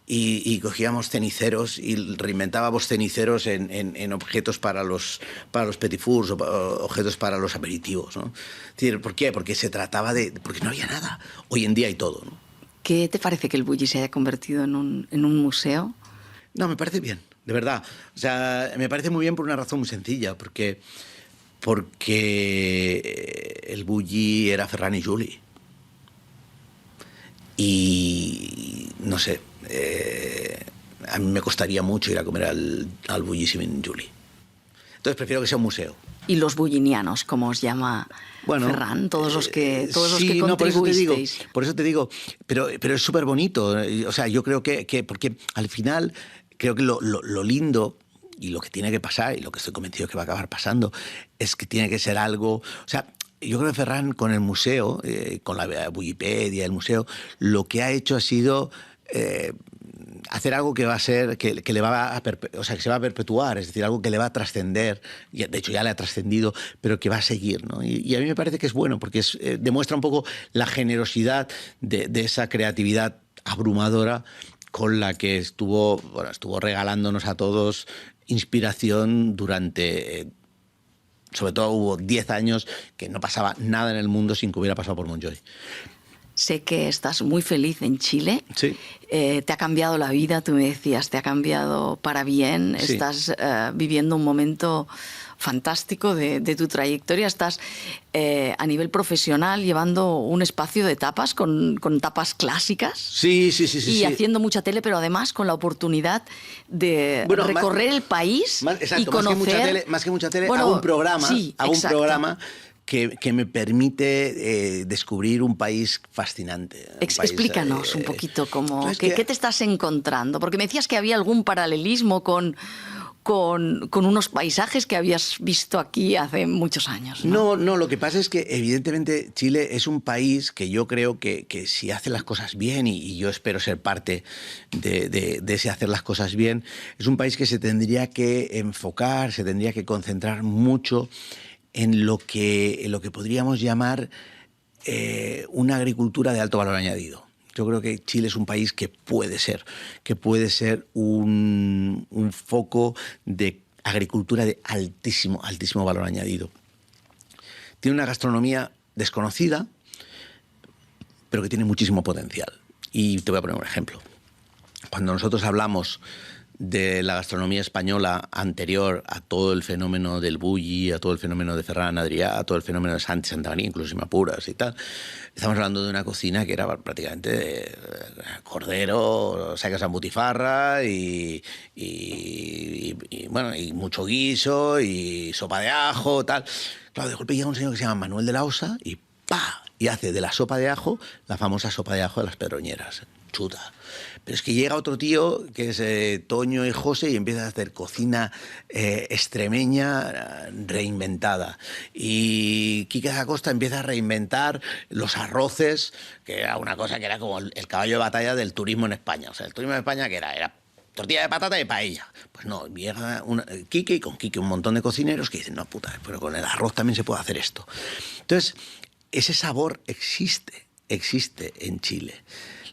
y cogíamos ceniceros y reinventábamos ceniceros en objetos para los petit fours, o objetos para los aperitivos, ¿no? Es decir, ¿por qué? Porque se trataba porque no había nada. Hoy en día hay todo, ¿no? ¿Qué te parece que el Bulli se haya convertido en un museo? No, me parece bien, de verdad. O sea, me parece muy bien por una razón muy sencilla, porque el Bulli era Ferran y Juli. Y no sé, a mí me costaría mucho ir a comer al Bulli sin Juli. Entonces prefiero que sea un museo. Y los bullinianos, como os llama Ferran, todos los que contribuisteis. No, por eso te digo, pero es súper bonito. O sea, yo creo que porque al final creo que lo lindo y lo que tiene que pasar, y lo que estoy convencido que va a acabar pasando, es que tiene que ser algo... O sea, yo creo que Ferran con el museo, con la Bullipedia, el museo, lo que ha hecho ha sido hacer algo que va a ser, que se va a perpetuar, es decir, algo que le va a trascender, de hecho ya le ha trascendido, pero que va a seguir, ¿no? Y a mí me parece que es bueno, porque demuestra un poco la generosidad de esa creatividad abrumadora con la que estuvo regalándonos a todos inspiración durante... Sobre todo hubo 10 años que no pasaba nada en el mundo sin que hubiera pasado por Montjuïc. Sé que estás muy feliz en Chile. Sí. Te ha cambiado la vida, tú me decías, te ha cambiado para bien. Sí. Estás viviendo un momento fantástico de tu trayectoria. Estás a nivel profesional llevando un espacio de tapas con tapas clásicas. Sí. Y haciendo mucha tele, pero además con la oportunidad de recorrer el país y conocer... Más que mucha tele, hago un programa. Sí, hago un programa que me permite descubrir un país fascinante. Explícanos un poquito ¿qué te estás encontrando? Porque me decías que había algún paralelismo con con unos paisajes que habías visto aquí hace muchos años, ¿no? No, lo que pasa es que evidentemente Chile es un país que yo creo que si hace las cosas bien, y yo espero ser parte de ese hacer las cosas bien, es un país que se tendría que enfocar, se tendría que concentrar mucho en lo que podríamos llamar una agricultura de alto valor añadido. Yo creo que Chile es un país que puede ser un foco de agricultura de altísimo valor añadido. Tiene una gastronomía desconocida, pero que tiene muchísimo potencial. Y te voy a poner un ejemplo. Cuando nosotros hablamos de la gastronomía española anterior a todo el fenómeno del bulli, a todo el fenómeno de Ferran Adrià, a todo el fenómeno de Santa María, incluso si me apuras y tal, estamos hablando de una cocina que era prácticamente de cordero, sacas a butifarra y mucho guiso y sopa de ajo, tal. Claro, de golpe llega un señor que se llama Manuel de la Osa y ¡pa! Y hace de la sopa de ajo la famosa sopa de ajo de las Pedroñeras. Chuta. Pero es que llega otro tío, que es Toño y José, y empieza a hacer cocina extremeña reinventada. Y Quique da Costa empieza a reinventar los arroces, que era una cosa que era como el caballo de batalla del turismo en España. O sea, el turismo en España, ¿qué era? Era tortilla de patata y paella. Pues no, llega Quique, y con Quique un montón de cocineros que dicen, no, puta, pero con el arroz también se puede hacer esto. Entonces, ese sabor existe en Chile.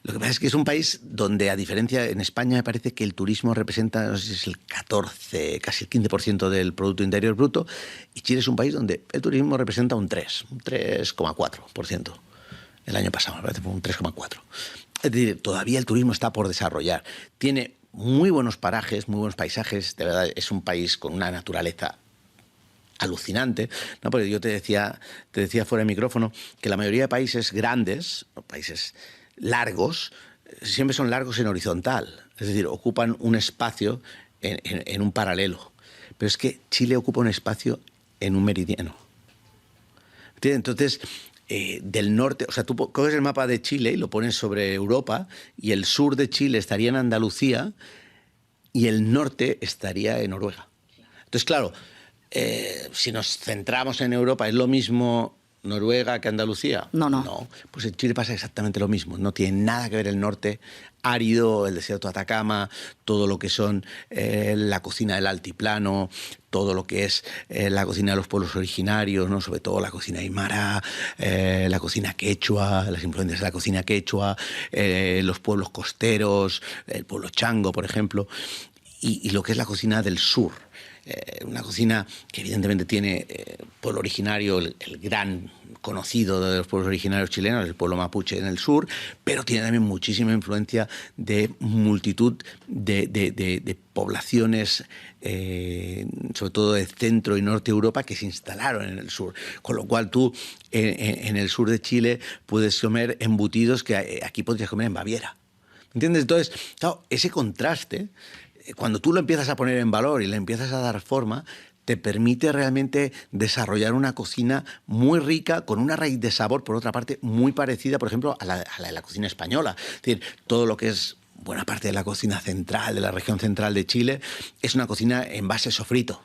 Lo que pasa es que es un país donde, a diferencia, en España me parece que el turismo representa, no sé si es el 14, casi el 15% del Producto Interior Bruto, y Chile es un país donde el turismo representa un 3,4%. El año pasado, me parece, fue un 3,4%. Es decir, todavía el turismo está por desarrollar. Tiene muy buenos parajes, muy buenos paisajes, de verdad es un país con una naturaleza alucinante, ¿no? Porque yo te decía fuera de micrófono que la mayoría de países grandes, países largos, siempre son largos en horizontal, es decir, ocupan un espacio en un paralelo. Pero es que Chile ocupa un espacio en un meridiano. ¿Entiendes? Entonces, del norte, o sea, tú coges el mapa de Chile y lo pones sobre Europa, y el sur de Chile estaría en Andalucía y el norte estaría en Noruega. Entonces, claro, si nos centramos en Europa, ¿es lo mismo Noruega que Andalucía? No. Pues en Chile pasa exactamente lo mismo. No tiene nada que ver el norte árido, el desierto de Atacama, todo lo que son la cocina del altiplano, todo lo que es la cocina de los pueblos originarios, ¿no? Sobre todo la cocina aymara, la cocina quechua, las influencias de la cocina quechua, los pueblos costeros, el pueblo chango, por ejemplo, y lo que es la cocina del sur. Una cocina que evidentemente tiene pueblo originario, el gran conocido de los pueblos originarios chilenos, el pueblo mapuche en el sur, pero tiene también muchísima influencia de multitud de poblaciones, sobre todo de centro y norte de Europa, que se instalaron en el sur. Con lo cual tú en el sur de Chile puedes comer embutidos que aquí podrías comer en Baviera. ¿Entiendes? Entonces, claro, ese contraste, cuando tú lo empiezas a poner en valor y le empiezas a dar forma, te permite realmente desarrollar una cocina muy rica, con una raíz de sabor, por otra parte, muy parecida, por ejemplo, a la cocina española. Es decir, todo lo que es buena parte de la cocina central, de la región central de Chile, es una cocina en base sofrito,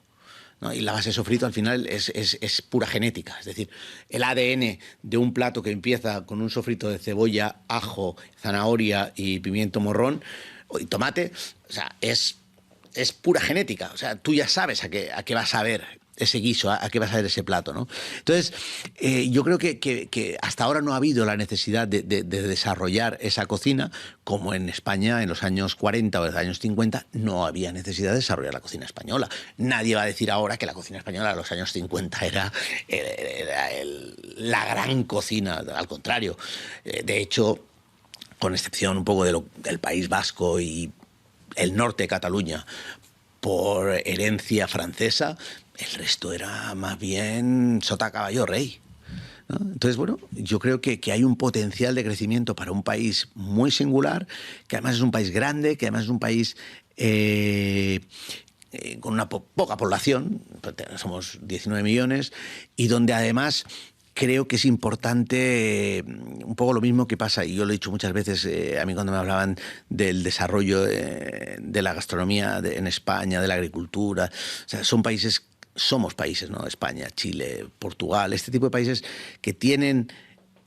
¿no? Y la base sofrito al final es pura genética. Es decir, el ADN de un plato que empieza con un sofrito de cebolla, ajo, zanahoria y pimiento morrón y tomate, o sea, es pura genética. O sea, tú ya sabes a qué vas a ver ese guiso, a qué vas a ver ese plato, ¿no? Entonces, yo creo que hasta ahora no ha habido la necesidad de desarrollar esa cocina, como en España en los años 40 o en los años 50 no había necesidad de desarrollar la cocina española. Nadie va a decir ahora que la cocina española de los años 50 era la gran cocina, al contrario. De hecho, con excepción un poco del País Vasco y el norte de Cataluña, por herencia francesa, el resto era más bien sota, caballo, rey, ¿no? Entonces, bueno, yo creo que hay un potencial de crecimiento para un país muy singular, que además es un país grande, que además es un país con una poca población, somos 19 millones, y donde además creo que es importante un poco lo mismo que pasa, y yo lo he dicho muchas veces a mí cuando me hablaban del desarrollo de la gastronomía en España, de la agricultura. O sea, somos países, ¿no? España, Chile, Portugal, este tipo de países que tienen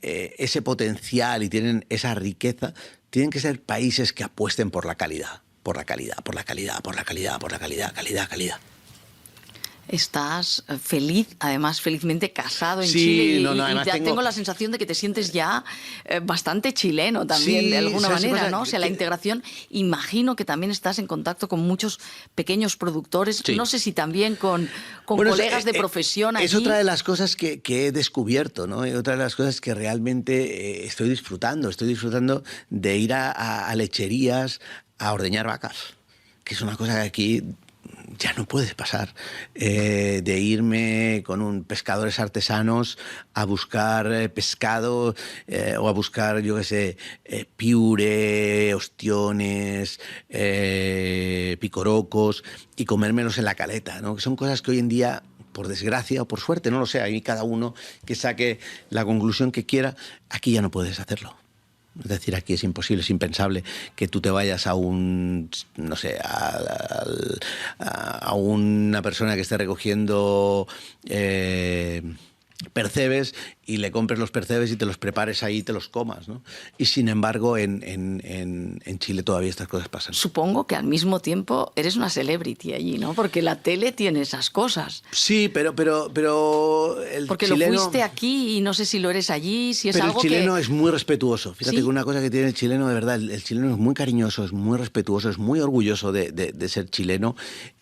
ese potencial y tienen esa riqueza, tienen que ser países que apuesten por la calidad, por la calidad, por la calidad, por la calidad, por la calidad, calidad, calidad. Estás feliz, además felizmente casado en Sí, Chile y, además tengo la sensación de que te sientes ya bastante chileno también, Sí, de alguna ¿sabes qué manera, pasa? ¿no? O sea, la integración, imagino que también estás en contacto con muchos pequeños productores, Sí. no sé si también con Bueno, colegas de profesión allí. es otra de las cosas que he descubierto, ¿no? Y otra de las cosas que realmente estoy disfrutando. Estoy disfrutando de ir a lecherías a ordeñar vacas, que es una cosa que aquí ya no puede pasar, de irme con pescadores artesanos a buscar pescado o a buscar, yo qué sé, piure, ostiones, picorocos y comérmelos en la caleta, ¿no? Que son cosas que hoy en día, por desgracia o por suerte, no lo sé, ahí cada uno que saque la conclusión que quiera, aquí ya no puedes hacerlo. Es decir, aquí es imposible, es impensable que tú te vayas a no sé, a una persona que esté recogiendo percebes y le compres los percebes y te los prepares ahí y te los comas, ¿no? Y sin embargo, en Chile todavía estas cosas pasan. Supongo que al mismo tiempo eres una celebrity allí, ¿no? Porque la tele tiene esas cosas. Sí, pero el Porque chileno... lo fuiste aquí y no sé si lo eres allí, si es Pero algo el chileno que... es muy respetuoso. Fíjate ¿Sí? que una cosa que tiene el chileno, de verdad, el chileno es muy cariñoso, es muy respetuoso, es muy orgulloso de ser chileno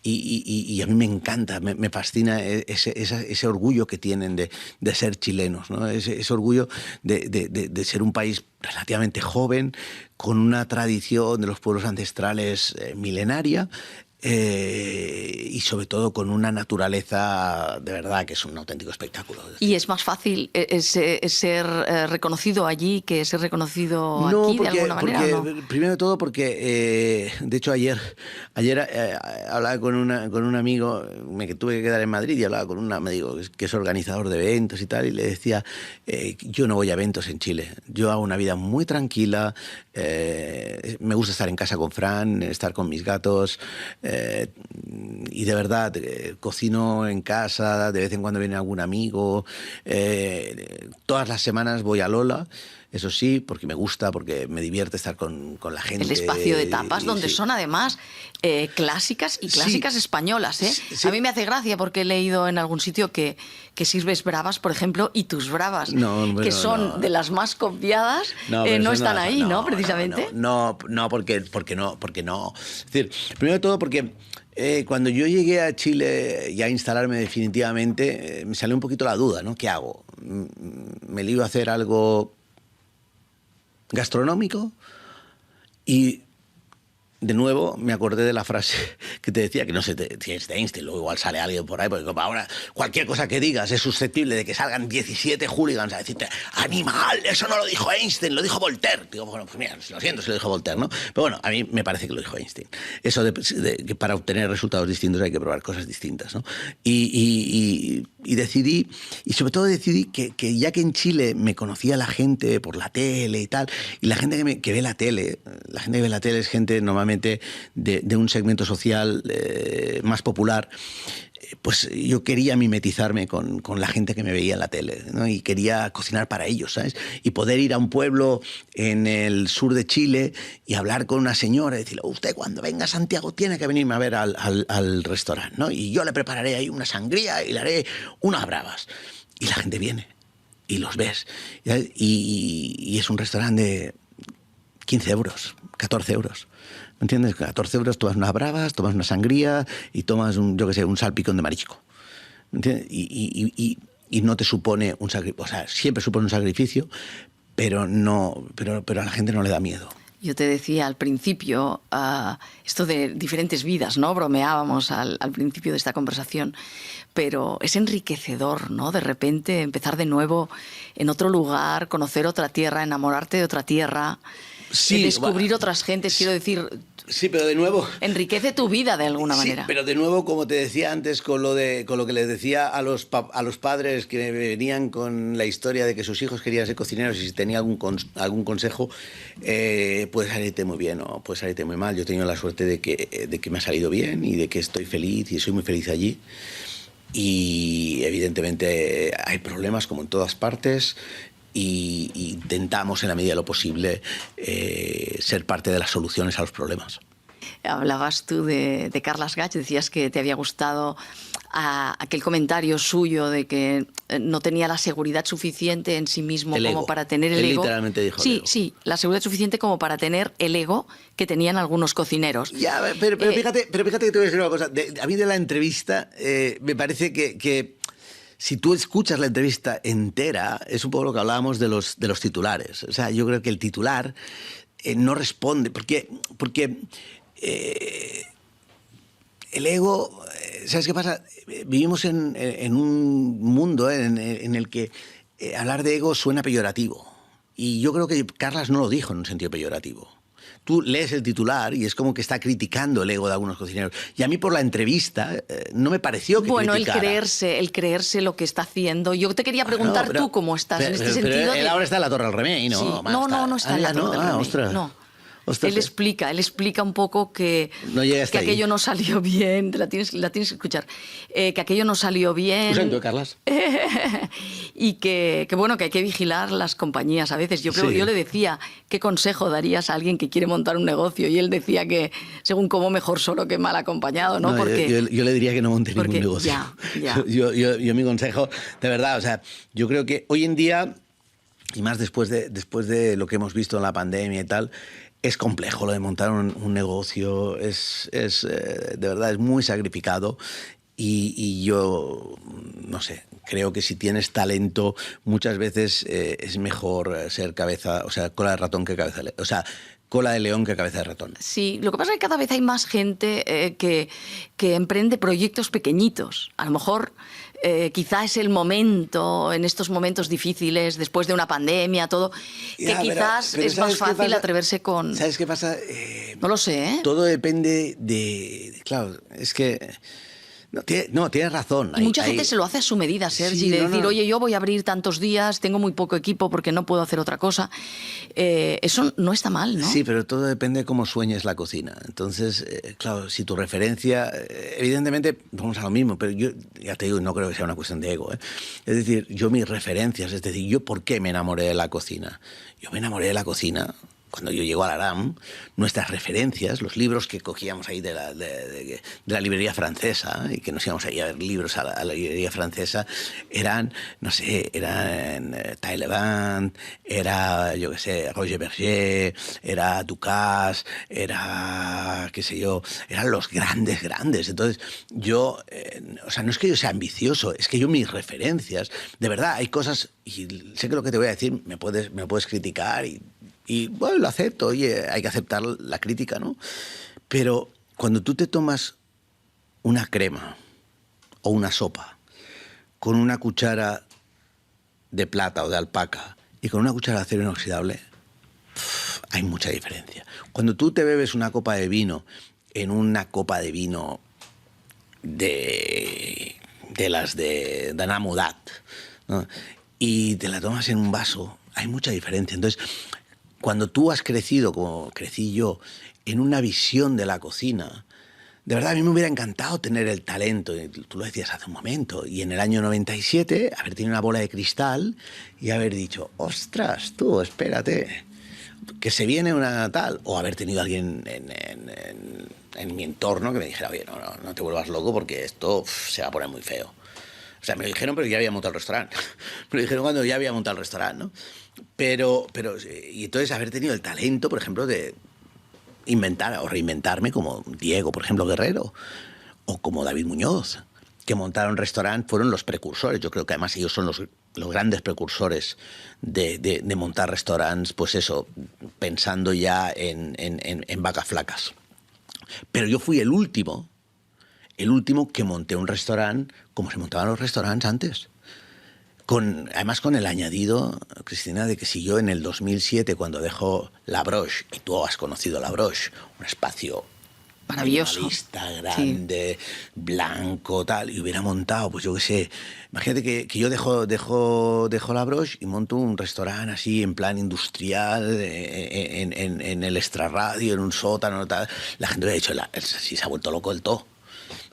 y a mí me encanta, me fascina ese orgullo que tienen de ser chilenos, ¿no? Ese orgullo de ser un país relativamente joven, con una tradición de los pueblos ancestrales milenaria, y sobre todo con una naturaleza de verdad que es un auténtico espectáculo. ¿Y es más fácil ser reconocido allí que ser reconocido aquí de alguna manera? Porque, ¿no? primero de todo porque, de hecho ayer hablaba con un amigo, me tuve que quedar en Madrid y hablaba con un amigo que es organizador de eventos y tal, y le decía, yo no voy a eventos en Chile, yo hago una vida muy tranquila, me gusta estar en casa con Fran, estar con mis gatos, y de verdad cocino en casa, de vez en cuando viene algún amigo, todas las semanas voy a Lola, eso sí, porque me gusta, porque me divierte estar con la gente. El espacio de tapas, donde sí. son además clásicas y clásicas españolas, ¿eh? Sí. A mí me hace gracia porque he leído en algún sitio que sirves bravas, por ejemplo, y tus bravas, que son de las más copiadas, no están ahí, ¿no? Precisamente. No, porque no. Es decir, primero de todo porque... cuando yo llegué a Chile ya a instalarme definitivamente, me salió un poquito la duda, ¿no? ¿Qué hago? ¿Me lío a hacer algo gastronómico? Y de nuevo me acordé de la frase que te decía, que no sé si es de Einstein, luego igual sale alguien por ahí, porque ahora cualquier cosa que digas es susceptible de que salgan 17 hooligans a decirte, ¡animal! Eso no lo dijo Einstein, lo dijo Voltaire. Digo, bueno, pues mira, lo siento si lo dijo Voltaire, ¿no? Pero bueno, a mí me parece que lo dijo Einstein. Eso de que para obtener resultados distintos hay que probar cosas distintas, ¿no? Y decidí, y sobre todo decidí que ya que en Chile me conocía la gente por la tele y tal, y la gente que ve la tele es gente normalmente de un segmento social más popular, pues yo quería mimetizarme con la gente que me veía en la tele, ¿no? Y quería cocinar para ellos, ¿sabes? Y poder ir a un pueblo en el sur de Chile y hablar con una señora y decirle, usted cuando venga a Santiago tiene que venirme a ver al restaurante, ¿no? Y yo le prepararé ahí una sangría y le haré unas bravas. Y la gente viene y los ves. Y es un restaurante de 15 euros, 14 euros. ¿Me entiendes? 14 euros tomas unas bravas, tomas una sangría y tomas un salpicón de marisco. ¿Me entiendes? Y no te supone un sacrificio. O sea, siempre supone un sacrificio, pero a la gente no le da miedo. Yo te decía al principio esto de diferentes vidas, ¿no? Bromeábamos al principio de esta conversación, pero es enriquecedor, ¿no? De repente empezar de nuevo en otro lugar, conocer otra tierra, enamorarte de otra tierra. Sí, descubrir otras gentes, quiero decir... Sí, pero de nuevo... Enriquece tu vida de alguna manera. Sí, pero de nuevo, como te decía antes, con lo que les decía a los padres que venían con la historia de que sus hijos querían ser cocineros y si tenía algún consejo, puede salirte muy bien o puede salirte muy mal. Yo he tenido la suerte de que me ha salido bien y de que estoy feliz y soy muy feliz allí. Y evidentemente hay problemas como en todas partes y intentamos en la medida de lo posible ser parte de las soluciones a los problemas. Hablabas tú de Carles Gage, decías que te había gustado aquel comentario suyo de que no tenía la seguridad suficiente en sí mismo como para tener el ego. Literalmente dijo sí, el ego. Sí, la seguridad suficiente como para tener el ego que tenían algunos cocineros. Ya, pero fíjate que te voy a decir una cosa. A mí de la entrevista me parece que si tú escuchas la entrevista entera, es un poco lo que hablábamos de los titulares. O sea, yo creo que el titular no responde, porque el ego, ¿sabes qué pasa? Vivimos en un mundo en el que hablar de ego suena peyorativo. Y yo creo que Carles no lo dijo en un sentido peyorativo. Tú lees el titular y es como que está criticando el ego de algunos cocineros. Y a mí por la entrevista no me pareció que criticara. el creerse lo que está haciendo. Yo te quería preguntar tú cómo estás en este sentido. Pero él ahora está en la Torre del Remei, ¿no? Sí. No está en la Torre del Remei. Ostras. No. Ostras. Él explica un poco que aquello no salió bien, la tienes que escuchar, que aquello no salió bien. Lo siento, Carles. Y que bueno, que hay que vigilar las compañías a veces. Yo le decía, ¿qué consejo darías a alguien que quiere montar un negocio? Y él decía que según cómo mejor solo que mal acompañado, ¿no? Porque, yo le diría que no monte ningún negocio. Ya. Yo mi consejo, de verdad, o sea, yo creo que hoy en día, y más después de lo que hemos visto en la pandemia y tal, es complejo lo de montar un negocio, de verdad es muy sacrificado y yo, no sé, creo que si tienes talento muchas veces es mejor ser cola de ratón que cabeza de cola de león que cabeza de ratón. Sí, lo que pasa es que cada vez hay más gente que emprende proyectos pequeñitos. A lo mejor quizá es el momento, en estos momentos difíciles, después de una pandemia, todo, que quizás es más fácil atreverse con... ¿Sabes qué pasa? No lo sé, ¿eh? Todo depende claro, es que... No, tienes razón. Y mucha gente se lo hace a su medida, Sergi, de decir, oye, yo voy a abrir tantos días, tengo muy poco equipo porque no puedo hacer otra cosa. Eso no está mal, ¿no? Sí, pero todo depende de cómo sueñes la cocina. Entonces, claro, si tu referencia... evidentemente, vamos a lo mismo, pero yo, ya te digo, no creo que sea una cuestión de ego. Es decir, yo mis referencias, es decir, yo ¿por qué me enamoré de la cocina? Yo me enamoré de la cocina... Cuando yo llego al Aram, nuestras referencias, los libros que cogíamos ahí de la librería francesa, y que nos íbamos ahí a ver libros a la librería francesa, eran, no sé, eran Taillevent, era, yo qué sé, Roger Berger, era Ducasse, era, qué sé yo, eran los grandes. Entonces, yo, o sea, no es que yo sea ambicioso, es que yo mis referencias, de verdad, hay cosas, y sé que lo que te voy a decir me puedes criticar y bueno, lo acepto, oye, hay que aceptar la crítica, ¿no? Pero cuando tú te tomas una crema o una sopa con una cuchara de plata o de alpaca y con una cuchara de acero inoxidable, hay mucha diferencia. Cuando tú te bebes una copa de vino en una copa de vino de las de Danamudat, ¿no? Y te la tomas en un vaso, hay mucha diferencia. Entonces, cuando tú has crecido, como crecí yo, en una visión de la cocina, de verdad a mí me hubiera encantado tener el talento, tú lo decías hace un momento, y en el año 97 haber tenido una bola de cristal y haber dicho, ostras, tú, espérate, que se viene una tal, o haber tenido alguien en mi entorno que me dijera, oye, no te vuelvas loco porque esto se va a poner muy feo. O sea, me lo dijeron, pero ya había montado el restaurante. Me lo dijeron cuando ya había montado el restaurante, ¿no? Pero, y entonces haber tenido el talento, por ejemplo, de inventar o reinventarme como Diego, por ejemplo, Guerrero, o como David Muñoz, que montaron restaurante, fueron los precursores. Yo creo que además ellos son los grandes precursores de montar restaurantes, pues eso, pensando ya en vacas flacas. Pero yo fui el último que monté un restaurante como se montaban los restaurantes antes. Además con el añadido, Cristina, de que si yo en el 2007, cuando dejo La Broche, y tú has conocido La Broche, un espacio maravilloso, minimalista, grande, blanco, tal, y hubiera montado, pues yo qué sé, imagínate que yo dejo La Broche y monto un restaurante así en plan industrial, en el extrarradio, en un sótano, tal, la gente hubiera dicho, si se ha vuelto loco el todo.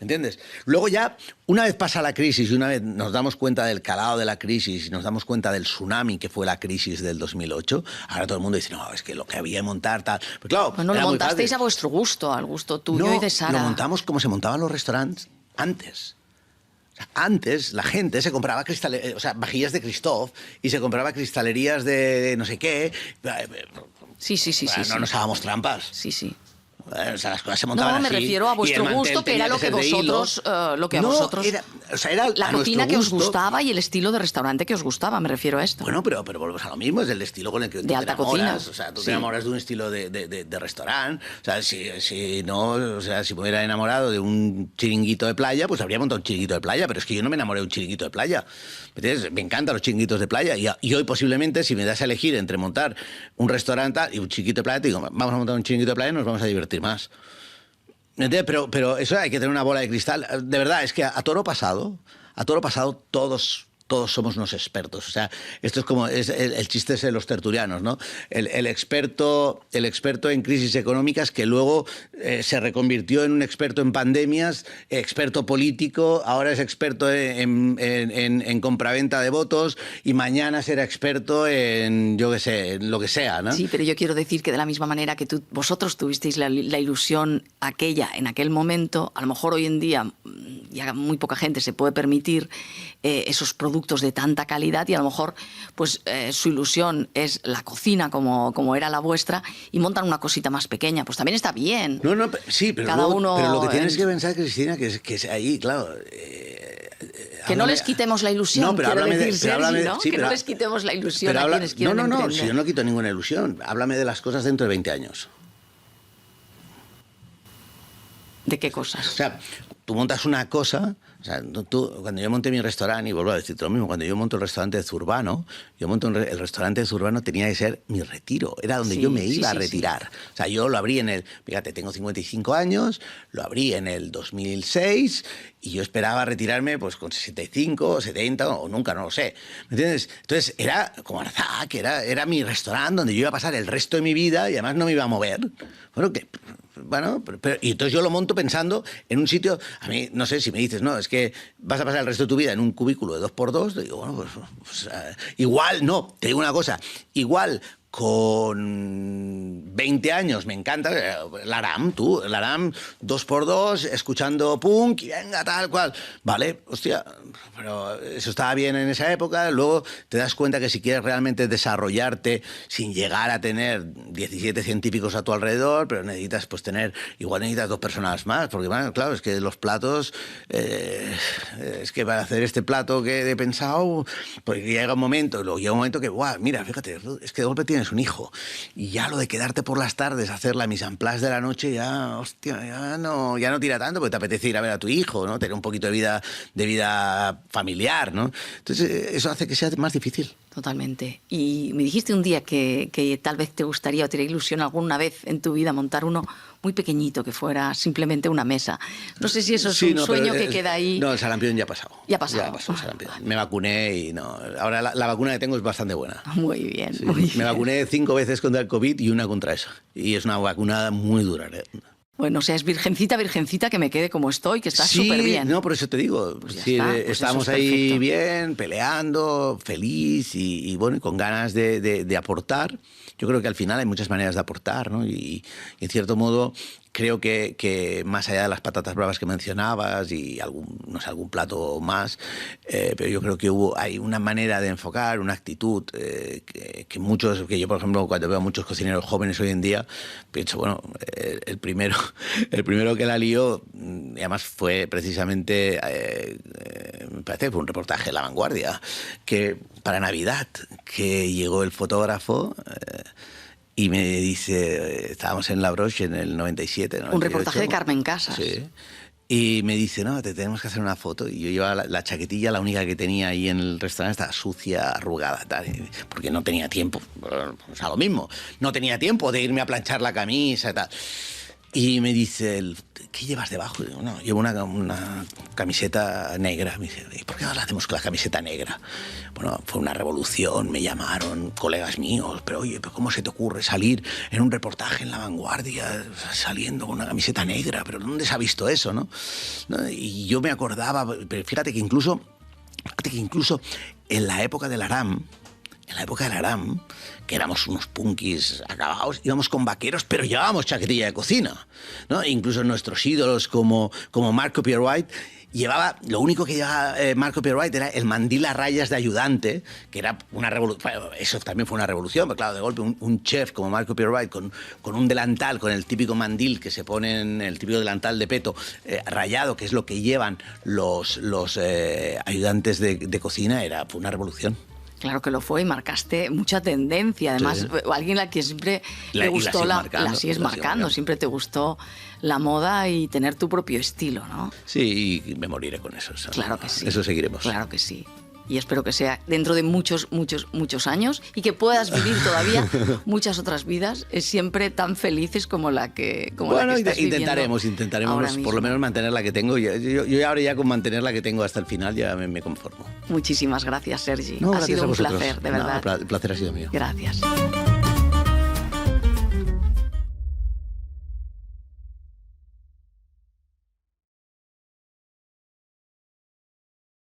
¿Me entiendes? Luego ya, una vez pasa la crisis y una vez nos damos cuenta del calado de la crisis y nos damos cuenta del tsunami que fue la crisis del 2008, ahora todo el mundo dice, no, es que lo que había que montar, tal... Pues claro, bueno, lo montasteis a vuestro gusto, al gusto tuyo y de Sara. Lo montamos como se montaban los restaurantes antes. O sea, antes la gente se compraba vajillas de Christoph y se compraba cristalerías de no sé qué. Sí. No nos hagamos trampas. Sí. O sea, las cosas se montaban así. No, me refiero a vuestro gusto, que era lo que vosotros... Era la cocina que os gustaba y el estilo de restaurante que os gustaba, me refiero a esto. Bueno, pero volvemos a lo mismo, es el estilo con el que tú te enamoras. Cocina. O sea, tú te enamoras de un estilo de restaurante. O sea, si me hubiera enamorado de un chiringuito de playa, pues habría montado un chiringuito de playa, pero es que yo no me enamoré de un chiringuito de playa. ¿Me entiendes? Me encantan los chiringuitos de playa y hoy posiblemente, si me das a elegir entre montar un restaurante y un chiringuito de playa, te digo, vamos a montar un chiringuito de playa y nos vamos a divertir más. Pero eso hay que tener una bola de cristal. De verdad, es que a toro pasado todos somos unos expertos. O sea, esto es como el chiste ese de los tertulianos, ¿no? El experto en crisis económicas que luego se reconvirtió en un experto en pandemias, experto político, ahora es experto en compraventa de votos y mañana será experto en, yo qué sé, en lo que sea, ¿no? Sí, pero yo quiero decir que de la misma manera que vosotros tuvisteis la ilusión en aquel momento, a lo mejor hoy en día ya muy poca gente se puede permitir esos productos de tanta calidad y a lo mejor pues su ilusión es la cocina como era la vuestra y montan una cosita más pequeña, pues también está bien. No, sí, pero lo que tienes que pensar, Cristina, que es ahí, claro... que no les quitemos la ilusión, no, pero quiero háblame decir, Sergi, ¿no? Sí, que no les quitemos la ilusión a quienes quieren No, emprender. si yo no quito ninguna ilusión. Háblame de las cosas dentro de 20 años. ¿De qué cosas? O sea, tú montas una cosa... O sea, cuando yo monté mi restaurante, y vuelvo a decirte lo mismo, cuando yo monto el restaurante de Zurbano, el restaurante de Zurbano tenía que ser mi retiro, era donde yo me iba a retirar. Sí. O sea, yo lo abrí fíjate, tengo 55 años, lo abrí en el 2006 y yo esperaba retirarme pues con 65, 70 o nunca, no lo sé. ¿Me entiendes? Entonces era como Arzac, era mi restaurante donde yo iba a pasar el resto de mi vida y además no me iba a mover. Y entonces yo lo monto pensando en un sitio, a mí, no sé, si me dices, no, es que vas a pasar el resto de tu vida en un cubículo de 2x2, te digo, bueno, pues igual, no, te digo una cosa, igual con 20 años me encanta la Aram, 2x2, escuchando punk y venga, tal cual. Vale, hostia, pero eso estaba bien en esa época. Luego te das cuenta que si quieres realmente desarrollarte sin llegar a tener 17 científicos a tu alrededor, pero necesitas igual necesitas 2 personas más, porque bueno, claro, es que los platos, es que para hacer este plato que he pensado, pues llega un momento que, guau, mira, fíjate, es que de golpe tienes un hijo y ya lo de quedarte por las tardes a hacer la mise en place de la noche ya, hostia, ya no tira tanto porque te apetece ir a ver a tu hijo, ¿no? Tener un poquito de vida familiar, ¿no? Entonces eso hace que sea más difícil. Totalmente. Y me dijiste un día que tal vez te gustaría o te haría ilusión alguna vez en tu vida montar uno muy pequeñito, que fuera simplemente una mesa. No sé si eso es un sueño que queda ahí. No, el sarampión ya ha pasado. Ya pasó el sarampión. Me vacuné y no. Ahora la vacuna que tengo es bastante buena. Muy bien, sí. Muy bien. Me vacuné 5 veces contra el COVID y una contra eso. Y es una vacuna muy dura. Bueno, o sea, es virgencita que me quede como estoy, que está súper bien. No, por eso te digo. Pues sí, estábamos ahí bien, peleando, feliz y bueno, y con ganas de aportar. Yo creo que al final hay muchas maneras de aportar, ¿no? Y en cierto modo creo que más allá de las patatas bravas que mencionabas y algún plato más, pero yo creo que hay una manera de enfocar, una actitud que yo, por ejemplo, cuando veo a muchos cocineros jóvenes hoy en día, pienso, bueno, el primero que la lió, y además fue precisamente, me parece que fue un reportaje de La Vanguardia, que para Navidad, que llegó el fotógrafo... y me dice, estábamos en La Broche en el 97, 98. Un reportaje de Carmen Casas. Sí. Y me dice, no, te tenemos que hacer una foto. Y yo llevaba la chaquetilla, la única que tenía ahí en el restaurante, estaba sucia, arrugada, tal, porque no tenía tiempo. O sea, lo mismo, no tenía tiempo de irme a planchar la camisa y tal. Y me dice, ¿qué llevas debajo? Y digo, no, llevo una camiseta negra. Me dice, ¿y por qué no la hacemos con la camiseta negra? Bueno, fue una revolución, me llamaron colegas míos, pero oye, ¿cómo se te ocurre salir en un reportaje en La Vanguardia saliendo con una camiseta negra? ¿Pero dónde se ha visto eso, no? Y yo me acordaba, pero fíjate que incluso en la época del Aram, que éramos unos punkis acabados, íbamos con vaqueros, pero llevábamos chaquetilla de cocina, ¿no? Incluso nuestros ídolos como Marco Pierre-White lo único que llevaba Marco Pierre-White era el mandil a rayas de ayudante, que era una revolución. Eso también fue una revolución, pero claro, de golpe un chef como Marco Pierre-White con un delantal, con el típico mandil que se ponen, el típico delantal de peto rayado, que es lo que llevan los ayudantes de cocina, fue una revolución. Claro que lo fue y marcaste mucha tendencia. Además, sí. Alguien a quien siempre le gustó la sigues marcando. Siempre te gustó la moda y tener tu propio estilo, ¿no? Sí, y me moriré con eso. Claro que sí. Eso seguiremos. Claro que sí. Y espero que sea dentro de muchos, muchos, muchos años y que puedas vivir todavía muchas otras vidas siempre tan felices como la que estás intentaremos por lo menos mantener la que tengo. Yo ahora ya con mantener la que tengo hasta el final ya me conformo. Muchísimas gracias, Sergi. No, ha sido un placer, de verdad. El placer ha sido mío. Gracias.